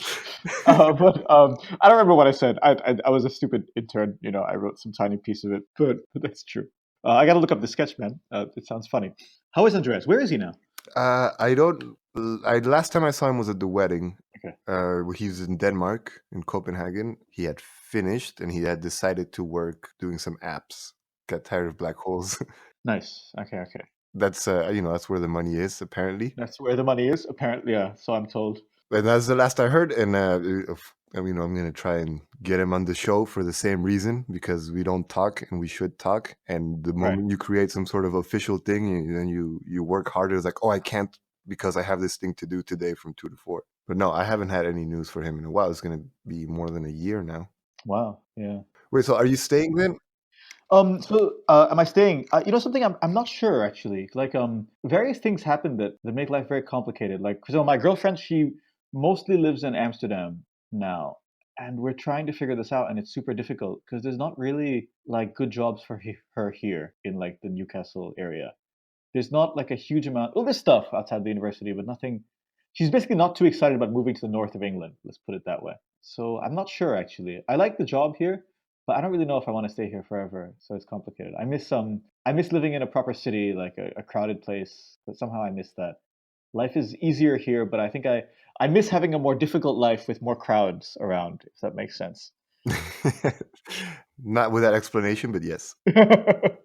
but I don't remember what I said. I was a stupid intern. I wrote some tiny piece of it, but that's true. I got to look up the sketch, man. It sounds funny. How is Andreas? Where is he now? I don't. Last time I saw him was at the wedding. Okay. He was in Denmark, in Copenhagen. He had finished and he had decided to work doing some apps. Got tired of black holes. Nice. Okay. That's that's where the money is apparently. That's where the money is, apparently. Yeah, so I'm told. And that's the last I heard. And I'm gonna try and get him on the show for the same reason, because we don't talk and we should talk. And the moment you create some sort of official thing, then you work harder. It's like, oh, I can't because I have this thing to do today from 2 to 4. But no, I haven't had any news for him in a while. It's gonna be more than a year now. Wow. Yeah. Wait, so are you staying then? So am I staying? Something I'm not sure actually. Like various things happen that make life very complicated. Like, so my girlfriend, she mostly lives in Amsterdam now, and we're trying to figure this out, and it's super difficult because there's not really like good jobs for her here in like the Newcastle area. There's not like a huge amount. Well, there's stuff outside the university, but nothing. She's basically not too excited about moving to the north of England. Let's put it that way. So I'm not sure actually. I like the job here, but I don't really know if I want to stay here forever. So it's complicated. I miss living in a proper city, like a crowded place. But somehow I miss that. Life is easier here, but I think I miss having a more difficult life with more crowds around, if that makes sense. Not with that explanation, but yes.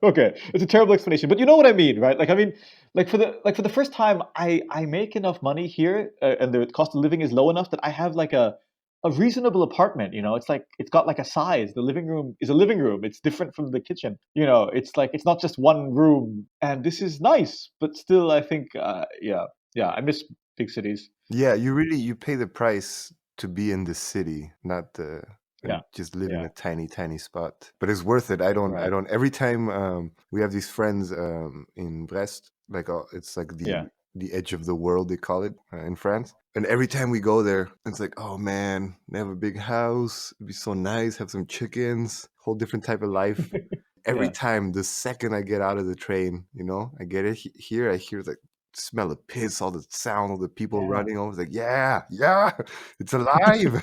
Okay, it's a terrible explanation, but you know what I mean, right? Like, I mean, like for the first time, I make enough money here, and the cost of living is low enough that I have like a reasonable apartment. It's like it's got like a size. The living room is a living room. It's different from the kitchen. It's like it's not just one room, and this is nice. But still, I think, yeah, I miss big cities. Yeah, you pay the price to be in the city, not just live in a tiny spot. But it's worth it. I don't. Every time we have these friends in Brest, like it's like the edge of the world, they call it in France. And every time we go there, it's like, oh man, they have a big house. It'd be so nice. Have some chickens. Whole different type of life. Every time, the second I get out of the train, I get it here. I hear like smell of piss, all the sound of the people running. I was like, yeah, it's alive.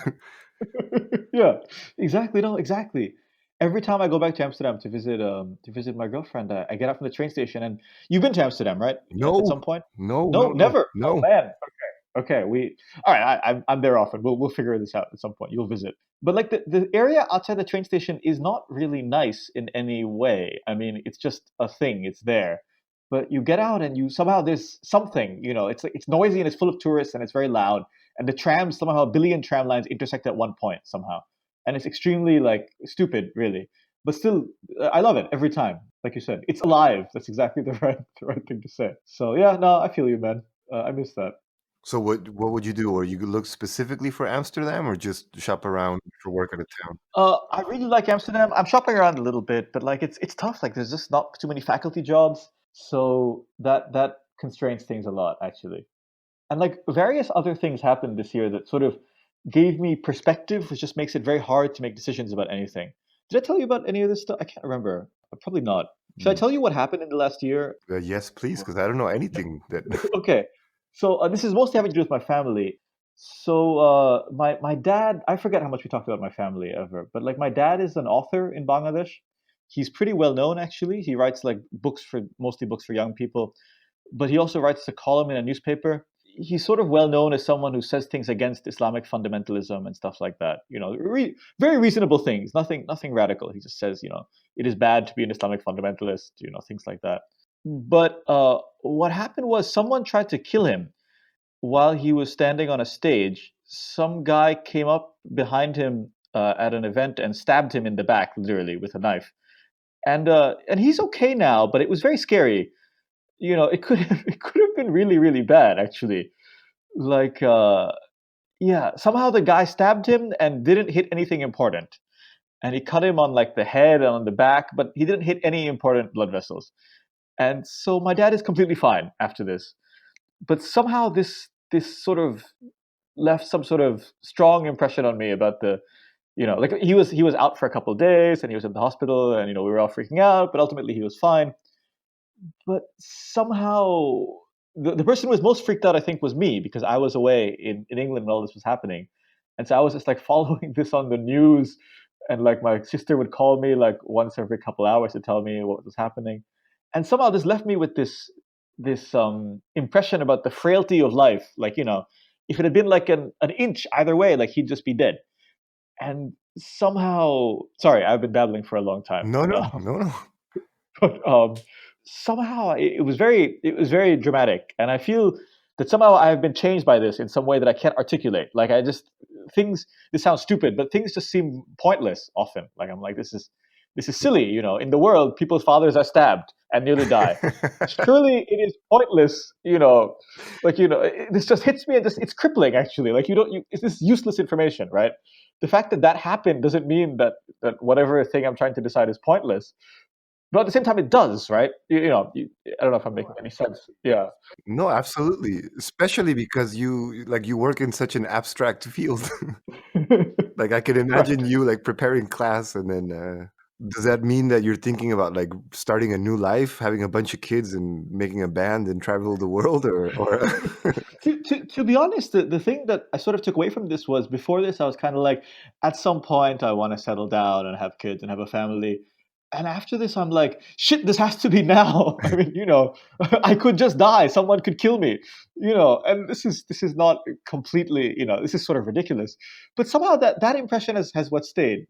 Yeah, exactly. No, exactly. Every time I go back to Amsterdam to visit my girlfriend, I get out from the train station. And you've been to Amsterdam, right? No, at some point? no, No, never. no. Oh man. Okay. Okay, all right. I'm there often. We'll figure this out at some point. You'll visit, but like the area outside the train station is not really nice in any way. I mean, it's just a thing. It's there, but you get out and you somehow there's something. It's like it's noisy and it's full of tourists and it's very loud. And the trams somehow a billion tram lines intersect at one point somehow, and it's extremely like stupid, really. But still, I love it every time. Like you said, it's alive. That's exactly the right thing to say. So yeah, no, I feel you, man. I miss that. So what would you do? Or you look specifically for Amsterdam, or just shop around for work out of town? I really like Amsterdam. I'm shopping around a little bit, but like it's tough. Like there's just not too many faculty jobs, so that constrains things a lot actually. And like various other things happened this year that sort of gave me perspective, which just makes it very hard to make decisions about anything. Did I tell you about any of this stuff? I can't remember. Probably not. Should I Mm. tell you what happened in the last year? Yes, please, because I don't know anything that. Okay, so this is mostly having to do with my family. So my dad, I forget how much we talked about my family ever, but like my dad is an author in Bangladesh. He's pretty well known actually. He writes like books for mostly books for young people, but he also writes a column in a newspaper. He's sort of well known as someone who says things against Islamic fundamentalism and stuff like that. Very reasonable things, nothing radical. He just says, it is bad to be an Islamic fundamentalist, things like that. But what happened was someone tried to kill him while he was standing on a stage. Some guy came up behind him at an event and stabbed him in the back, literally with a knife. And he's okay now, but it was very scary. It could it could have been really really bad actually. Like yeah, somehow the guy stabbed him and didn't hit anything important, and he cut him on like the head and on the back, but he didn't hit any important blood vessels. And so my dad is completely fine after this. But somehow this sort of left some sort of strong impression on me about like he was out for a couple of days and he was in the hospital and we were all freaking out, but ultimately he was fine. But somehow the person who was most freaked out, I think, was me because I was away in England when all this was happening. And so I was just like following this on the news. And like my sister would call me like once every couple hours to tell me what was happening. And somehow this left me with this impression about the frailty of life. Like, if it had been like an inch either way, like he'd just be dead. And somehow, sorry, I've been babbling for a long time. No, no, no, no. But somehow it was very dramatic, and I feel that somehow I have been changed by this in some way that I can't articulate. Like I just things. This sounds stupid, but things just seem pointless often. Like I'm like this is silly. In the world, people's fathers are stabbed and nearly die. Surely it is pointless. This just hits me and just it's crippling. Actually, like it's this useless information, right? The fact that happened doesn't mean that whatever thing I'm trying to decide is pointless, but at the same time, it does, right? I don't know if I'm making any sense. Yeah. No, absolutely. Especially because you work in such an abstract field. Like I can Right. imagine you like preparing class, and then does that mean that you're thinking about like starting a new life, having a bunch of kids and making a band and travel the world, or To be honest, the thing that I sort of took away from this was before this, I was kind of like, at some point, I want to settle down and have kids and have a family. And after this, I'm like, shit, this has to be now. I mean, I could just die. Someone could kill me, and this is not completely, this is sort of ridiculous. But somehow that impression has what stayed,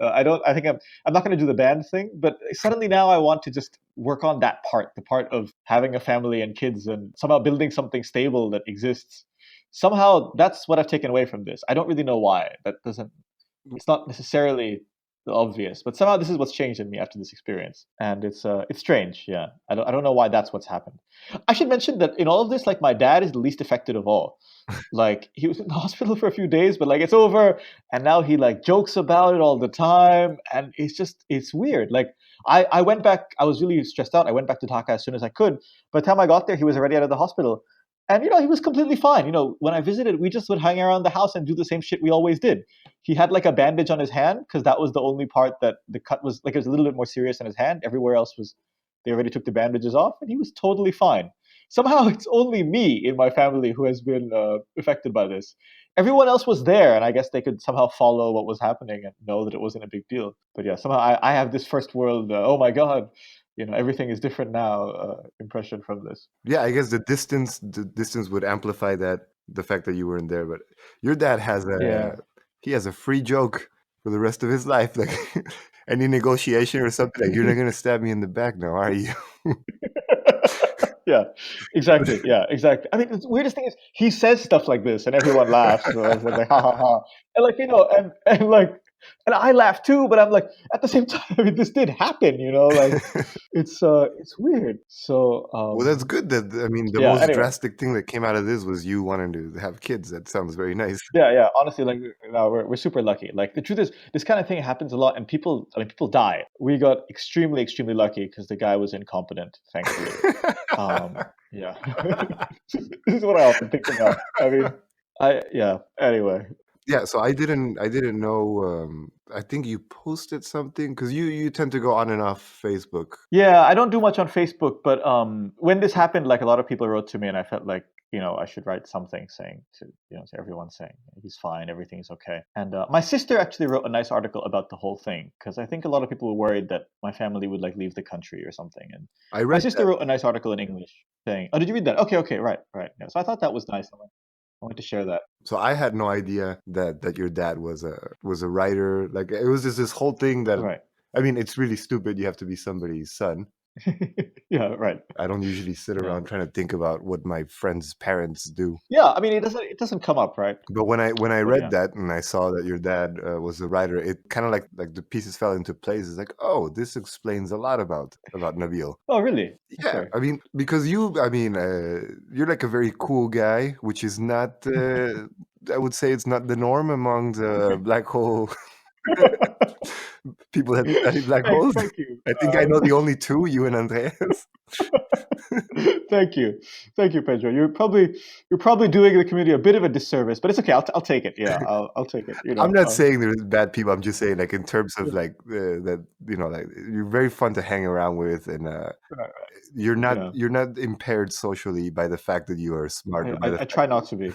I think I'm not going to do the band thing, but suddenly now I want to just work on that part, the part of having a family and kids and somehow building something stable that exists. Somehow that's what I've taken away from this. I don't really know why. It's not necessarily obvious, but somehow this is what's changed in me after this experience, and it's strange. Yeah, I don't know why that's what's happened. I should mention that in all of this, like my dad is the least affected of all. Like he was in the hospital for a few days, but like it's over, and now he like jokes about it all the time, and it's weird. Like I went back, I was really stressed out. I went back to Dhaka as soon as I could. By the time I got there, he was already out of the hospital. And he was completely fine. When I visited, we just would hang around the house and do the same shit we always did. He had like a bandage on his hand because that was the only part that the cut was like it was a little bit more serious on his hand. Everywhere else was they already took the bandages off, and he was totally fine. Somehow, it's only me in my family who has been affected by this. Everyone else was there, and I guess they could somehow follow what was happening and know that it wasn't a big deal. But yeah, somehow I have this first world. Oh my god, everything is different now. Impression from this. yeah, I guess the distance would amplify the fact that you weren't there. But your dad has Yeah. a free joke for the rest of his life. Like any negotiation or something, like you're not gonna stab me in the back now, are you? Yeah, exactly. Yeah, exactly. I mean, the weirdest thing is he says stuff like this, and everyone laughs. So I was like, ha ha ha, and like and like, and I laugh too. But I'm like, at the same time, I mean, this did happen. Like it's weird. So Well, that's good. That I mean, the yeah. most Anyway, drastic thing that came out of this was you wanting to have kids. That sounds very nice. yeah. Honestly, like no, we're super lucky. Like the truth is, this kind of thing happens a lot, and people die. We got extremely lucky because the guy was incompetent, thankfully. Yeah. This is what I often think about. I mean, yeah. Anyway, Yeah, so I didn't know. I think you posted something because you tend to go on and off Facebook. yeah, I don't do much on Facebook, but when this happened, like a lot of people wrote to me, and I felt like I should write something saying to everyone saying he's fine, everything's okay. And my sister actually wrote a nice article about the whole thing because I think a lot of people were worried that my family would like leave the country or something. And I my read sister that, wrote a nice article in English saying, "Oh, did you read that? Okay, right. Yeah, so I thought that was nice. I wanted to share that. so I had no idea that your dad was a writer. Like it was just this whole thing that Right. I mean, it's really stupid. You have to be somebody's son. Yeah, right. I don't usually sit Yeah. around trying to think about what my friends' parents do. Yeah, I mean, it doesn't come up, right? But when I But read yeah. that and I saw that your dad was a writer, it kind of like the pieces fell into place. It's like, oh, this explains a lot about Nabil. Oh, really? Yeah, Okay. I mean, because you're like a very cool guy, which is not, I would say it's not the norm among the black hole people that study black holes. Thank you. I think I know the only two, you and Andreas. Thank you, Pedro. You're probably doing the community a bit of a disservice, but it's okay. I'll take it. Yeah, I'll take it. I'm not saying there's bad people. I'm just saying, like, in terms of Yeah, like that, like you're very fun to hang around with, and right, you're not yeah. you're not impaired socially by the fact that you are smart or by the I fact try that not to be.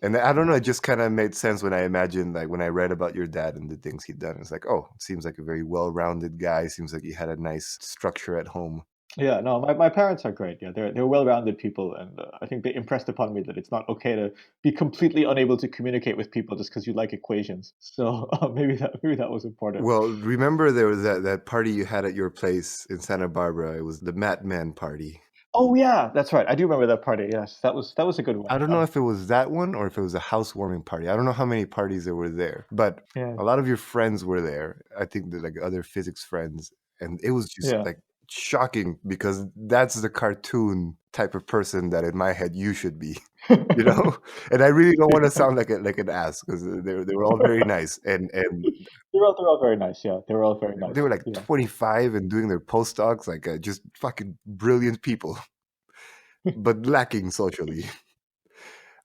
and I don't know, it just kind of made sense when I imagined, like, when I read about your dad and the things he'd done. It's like, oh, it seems like a very well-rounded guy. Seems like he had a nice structure at home. Yeah, no, my parents are great. Yeah, they're well-rounded people, and I think they impressed upon me that it's not okay to be completely unable to communicate with people just because you like equations. So maybe that was important. Well, remember there was that party you had at your place in Santa Barbara. It was the Matt Man party. Oh yeah, that's right. I do remember that party. Yes, that was a good one. I don't know if it was that one or if it was a housewarming party. I don't know how many parties there were there, but Yeah, a lot of your friends were there. I think that, like, other physics friends, and it was just yeah. like shocking because that's the cartoon type of person that in my head you should be, you know. And I really don't want to sound like an ass because they were all very nice, and They're all very nice. Yeah, they were all very they nice. were like Yeah. 25 and doing their postdocs, like just fucking brilliant people, but lacking socially.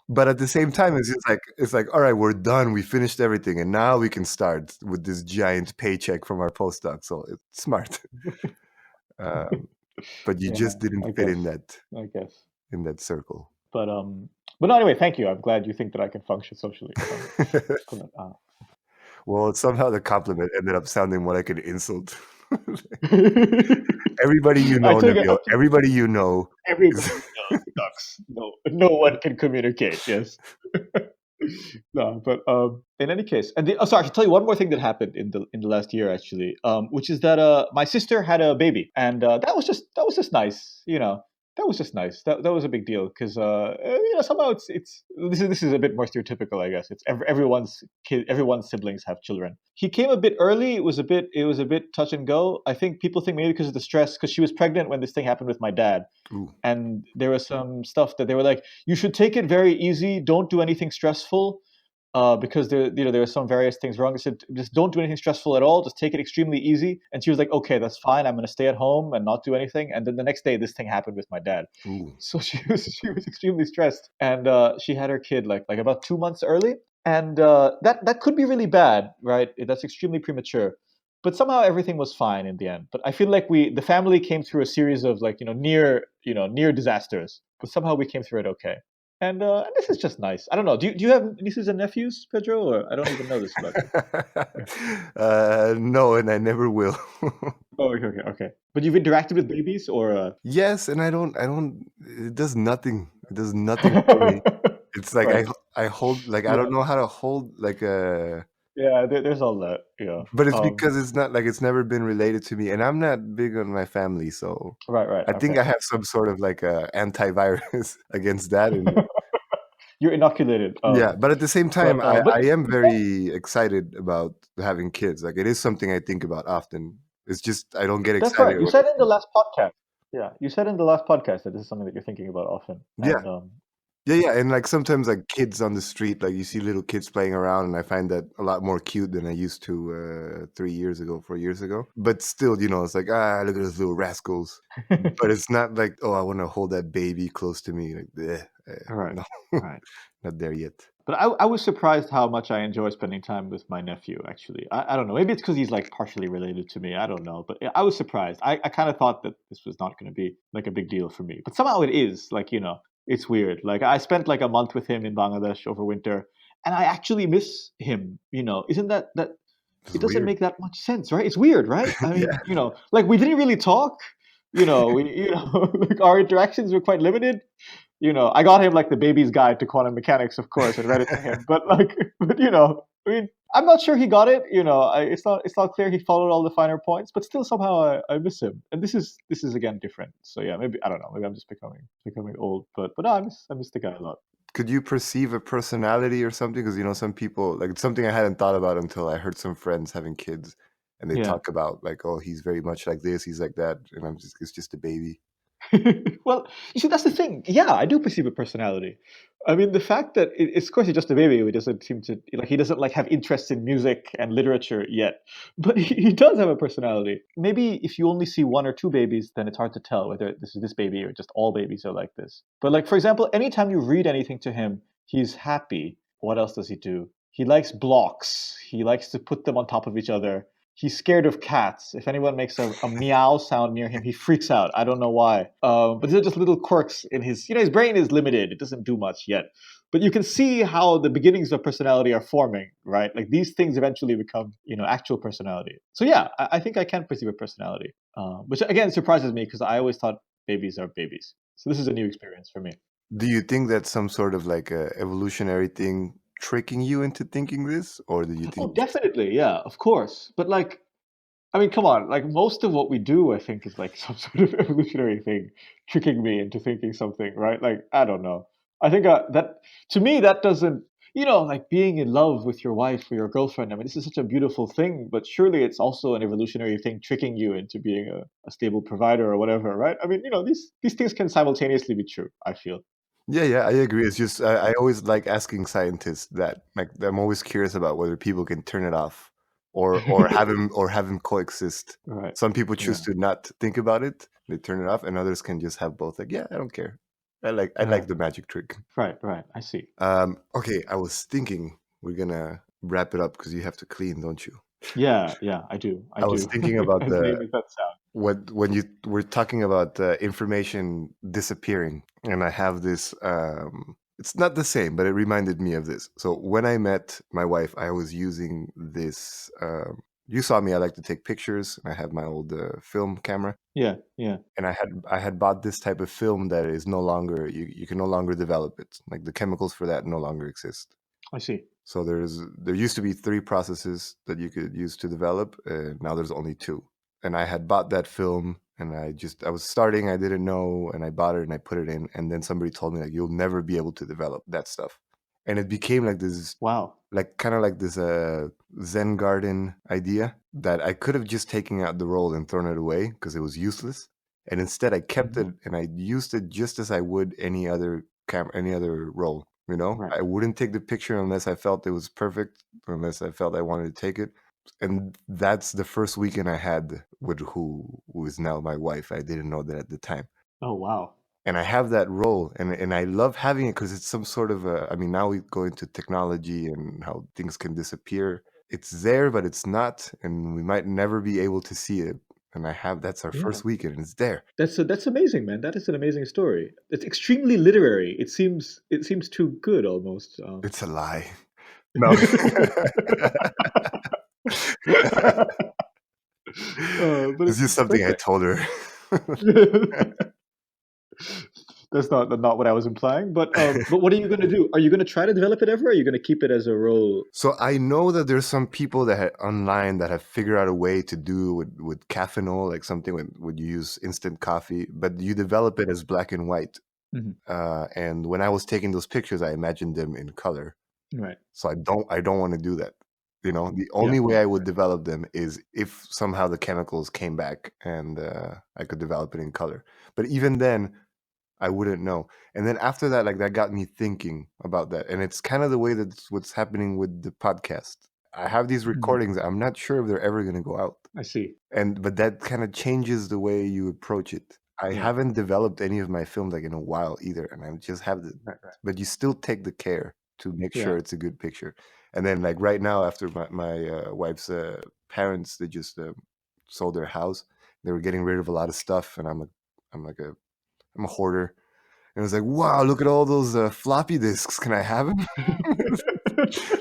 But at the same time, it's like, all right, we're done. We finished everything, and now we can start with this giant paycheck from our postdoc. So it's smart. Um, but you Yeah, just didn't I fit guess. I guess. in that circle. But no, anyway, thank you. I'm glad you think that I can function socially. But, Well, somehow the compliment ended up sounding more like an insult. I Everybody you know, took it Nabil. up to Everybody you know is. everybody sucks. No one can communicate. Yes. No, but in any case, and sorry, I should tell you one more thing that happened in the last year actually, which is that my sister had a baby, and that was just nice, that was just nice. That was a big deal because somehow it's this is a bit more stereotypical, I guess. It's everyone's kid, everyone's siblings have children. He came a bit early. It was a bit touch and go. I think people think maybe because of the stress, because she was pregnant when this thing happened with my dad, Ooh. and there was some stuff that they were like, you should take it very easy, don't do anything stressful, because there were some various things wrong. They said just don't do anything stressful at all, just take it extremely easy. And she was like, okay, that's fine, I'm going to stay at home and not do anything. And then the next day this thing happened with my dad, Ooh. so she was extremely stressed, and she had her kid like about 2 months early, and that could be really bad, right? That's extremely premature. But somehow everything was fine in the end. But I feel like the family came through a series of like near disasters, but somehow we came through it okay. And this is just nice. I don't know. Do you have nieces and nephews, Pedro? Or I don't even know this about you. No, and I never will. Oh, okay. But you've interacted with babies, or? Yes, and I don't. It does nothing. It does nothing for me. It's like Right. I hold like I Yeah. don't know how to hold like a. Yeah. There's all that. Yeah. But it's because it's not like it's never been related to me, and I'm not big on my family, so Right. Right. I think Okay. I have some sort of like a antivirus against that. And You're inoculated. yeah, but at the same time, But I am very excited about having kids. Like it is something I think about often. It's just I don't get that's excited right. You when I said in see the it. last podcast. Yeah, you said in the last podcast that this is something that you're thinking about often, Yeah, and yeah, and like sometimes like kids on the street, like you see little kids playing around, and I find that a lot more cute than I used to 3 years ago, 4 years ago. But still, it's like look at those little rascals. But it's not like I want to hold that baby close to me. Like, right, no, right. not there yet. But I was surprised how much I enjoy spending time with my nephew. Actually, I don't know. Maybe it's because he's like partially related to me. I don't know. But I was surprised. I kind of thought that this was not going to be like a big deal for me. But somehow it is. Like it's weird. Like I spent like a month with him in Bangladesh over winter, and I actually miss him. Isn't that It's it doesn't weird. make that much sense, right? It's weird, right? I Yeah, mean, like we didn't really talk. Like our interactions were quite limited. I got him like the baby's guide to quantum mechanics, of course, and read it to him. But like, I mean, I'm not sure he got it. It's not clear he followed all the finer points, but still somehow I miss him. And this is again different. So yeah, maybe I don't know. Maybe I'm just becoming old. But no, I miss the guy a lot. could you perceive a personality or something? Because some people like it's something I hadn't thought about until I heard some friends having kids, and they Yeah. talk about like, oh, he's very much like this, he's like that, and it's just a baby. Well, you see, that's the thing. Yeah, I do perceive a personality. I mean, the fact that it's of course he's just a baby. He doesn't seem to like he doesn't like have interest in music and literature yet, but he does have a personality. Maybe if you only see one or two babies, then it's hard to tell whether this is this baby or just all babies are like this. But like for example, anytime you read anything to him, he's happy. What else does he do? He likes blocks. He likes to put them on top of each other. He's scared of cats. If anyone makes a meow sound near him, he freaks out. I don't know why. But these are just little quirks in his brain is limited. It doesn't do much yet. But you can see how the beginnings of personality are forming, right? Like these things eventually become, actual personality. So yeah, I think I can perceive a personality, which again surprises me because I always thought babies are babies. So this is a new experience for me. Do you think that's some sort of like a evolutionary thing tricking you into thinking this, or do you Oh, think definitely, yeah, of course. But like, I mean, come on. Like most of what we do, I think, is like some sort of evolutionary thing, tricking me into thinking something, right? Like I don't know. I think that to me that doesn't, like being in love with your wife or your girlfriend. I mean, this is such a beautiful thing, but surely it's also an evolutionary thing tricking you into being a stable provider or whatever, right? I mean, these things can simultaneously be true. I feel. Yeah, yeah, I agree. It's just I always like asking scientists that. Like, I'm always curious about whether people can turn it off or have them coexist. Right. Some people choose Yeah. to not think about it; they turn it off, and others can just have both. Like, yeah, I don't care. I like Right. the magic trick. Right. Right. I see. Okay, I was thinking we're gonna wrap it up because you have to clean, don't you? Yeah. Yeah. I do. I I was do. thinking about As lame as that sounds. when you were talking about information disappearing, and I have this. It's not the same, but it reminded me of this. So when I met my wife, I was using this. You saw me. I like to take pictures. I have my old film camera, Yeah. Yeah. and I had bought this type of film that is no longer you can no longer develop it. Like the chemicals for that no longer exist. I see. So there used to be 3 processes that you could use to develop, and now there's only 2. And I had bought that film, and I was starting, I didn't know, and I bought it and I put it in, and then somebody told me like you'll never be able to develop that stuff, and it became like this, Wow. like kind of like this Zen garden idea that I could have just taken out the roll and thrown it away because it was useless, and instead I kept it Mhm. and I used it just as I would any other roll. Right. I wouldn't take the picture unless I felt it was perfect, unless I felt I wanted to take it. And that's the first weekend I had with who is now my wife. I didn't know that at the time. Oh, wow. And I have that role, and I love having it because it's some sort of I mean, now we go into technology and how things can disappear. It's there, but it's not, and we might never be able to see it. And that's our Yeah. first weekend, and it's there. That's amazing, man. That is an amazing story. It's extremely literary. It seems too good almost. It's a lie. No. But It's just it's something I perfect. told her. That's not what I was implying. But what are you gonna do? Are you gonna try to develop it ever? Or are you gonna keep it as a role? So I know that there's some people that online that have figured out a way to do with caffeinol, like something when you use instant coffee, but you develop it as black and white. Mhm. And when I was taking those pictures, I imagined them in color. Right. So I don't want to do that. The Yeah, only way yeah, I would right. develop them is if somehow the chemicals came back and I could develop it in color. But even then, I wouldn't know. And then after that, like that got me thinking about that. And it's kind of the way that's what's happening with the podcast. I have these Mhm. recordings. I'm not sure if they're ever going to go out. I see. But that kind of changes the way you approach it. I Yeah. haven't developed any of my films like in a while either, and I just have the. Right, right. But you still take the care to make Yeah. sure it's a good picture. And then like right now, after my wife's parents, they just sold their house. They were getting rid of a lot of stuff, and I'm a hoarder. And I was like, wow, look at all those floppy disks. Can I have them?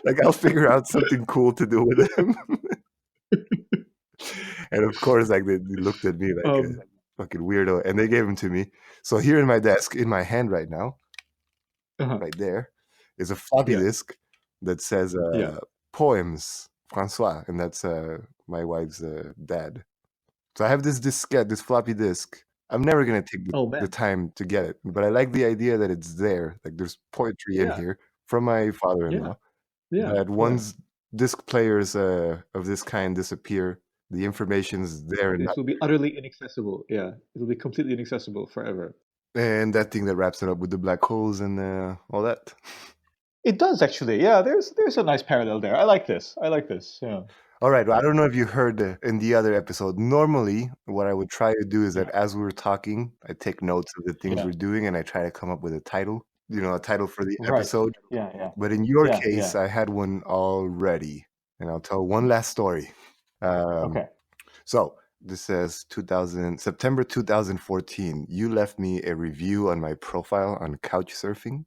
Like I'll figure out something cool to do with them. And of course, like they looked at me like a fucking weirdo, and they gave them to me. So here in my desk, in my hand right now, Uh-huh. right there, is a floppy Yeah. disk that says Yeah. poems, Francois, and that's my wife's dad. So I have this diskette, this floppy disk. I'm never gonna take Oh the man. time to get it, but I like the idea that it's there. Like there's poetry in Yeah. here from my Yeah. father-in-law. Yeah. That Yeah. once disc players of this kind disappear, the information's there and This will be utterly inaccessible. Yeah. It'll be completely inaccessible forever. that thing that wraps it up with the black holes and all that. It does actually. Yeah, there's a nice parallel there. I like this. I like this. Yeah. All right. Well, I don't know if you heard in the other episode. Normally, what I would try to do is that Yeah. as we were talking, I take notes of the things Yeah. we're doing and I try to come up with a title, a title for the Right. episode. Yeah, yeah. But in your Yeah, case, yeah. I had one already, and I'll tell one last story. Okay. So this says September 2014. You left me a review on my profile on Couchsurfing.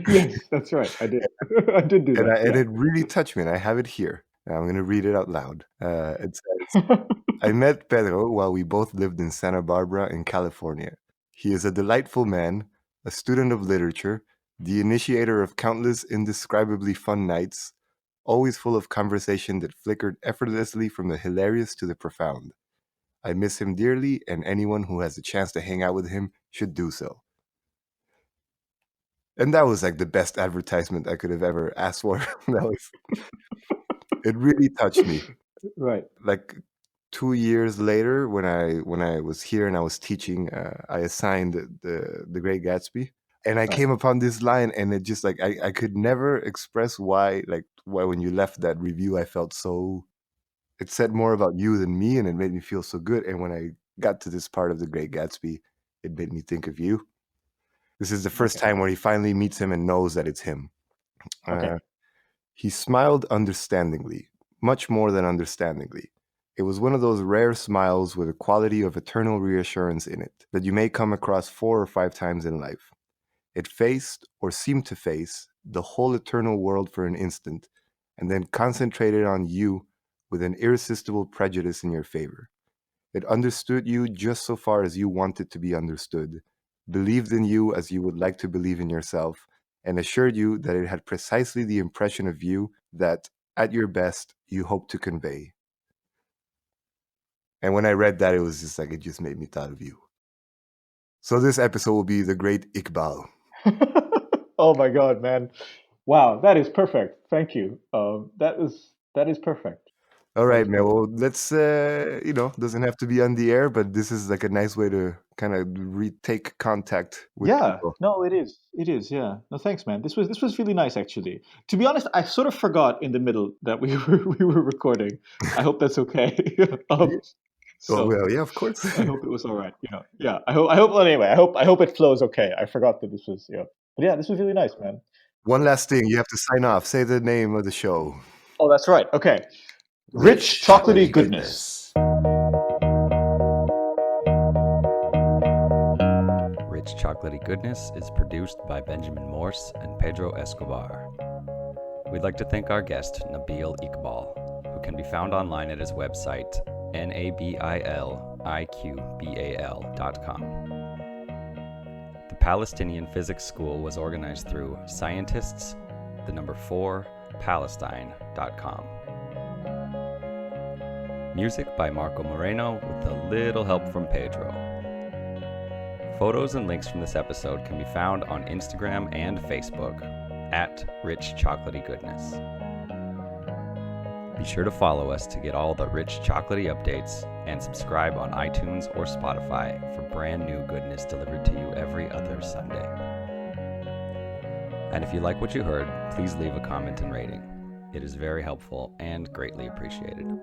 Yes, that's right. I did. I did do And that. and Yeah. it really touched me, and I have it here. And I'm going to read it out loud. It says, I met Pedro while we both lived in Santa Barbara in California. He is a delightful man, a student of literature, the initiator of countless indescribably fun nights, always full of conversation that flickered effortlessly from the hilarious to the profound. I miss him dearly, and anyone who has a chance to hang out with him should do so. And that was like the best advertisement I could have ever asked for. It really touched me. Right. Like 2 years later, when I was here and I was teaching, I assigned the Great Gatsby, and I Right. came upon this line, and it just like I could never express why when you left that review, I felt so. It said more about you than me, and it made me feel so good. And when I got to this part of the Great Gatsby, it made me think of you. This is the first Okay. time where he finally meets him and knows that it's him. Okay. He smiled understandingly, much more than understandingly. It was one of those rare smiles with a quality of eternal reassurance in it that you may come across 4 or 5 times in life. It faced, or seemed to face, the whole eternal world for an instant, and then concentrated on you with an irresistible prejudice in your favor. It understood you just so far as you wanted to be understood, believed in you as you would like to believe in yourself, and assured you that it had precisely the impression of you that, at your best, you hope to convey. And when I read that, it was just like, it just made me thought of you. So this episode will be the great Iqbal. Oh my God, man! Wow, that is perfect. Thank you. That is perfect. All That right, is man. perfect. Well, let's, doesn't have to be on the air, but this is like a nice way to kind of retake contact with Yeah. people. No, it is. It is. Yeah. No, thanks, man. This was really nice, actually. To be honest, I sort of forgot in the middle that we were recording. I hope that's okay. Yeah. So Well, yeah, of course. I hope it was all right. Yeah. I hope. Well, anyway, I hope it flows okay. I forgot that this was. But yeah, this was really nice, man. One last thing, you have to sign off. Say the name of the show. Oh, that's right. Okay. Rich chocolatey goodness. Rich Chocolaty Goodness is produced by Benjamin Morse and Pedro Escobar. We'd like to thank our guest, Nabil Iqbal, who can be found online at his website, nabiliqbal.com. The Palestinian Physics School was organized through scientists, 4, Palestine.com. Music by Marco Moreno with a little help from Pedro. Photos and links from this episode can be found on Instagram and Facebook at Rich Chocolaty Goodness. Be sure to follow us to get all the Rich Chocolaty updates and subscribe on iTunes or Spotify for brand new goodness delivered to you every other Sunday. And if you like what you heard, please leave a comment and rating. It is very helpful and greatly appreciated.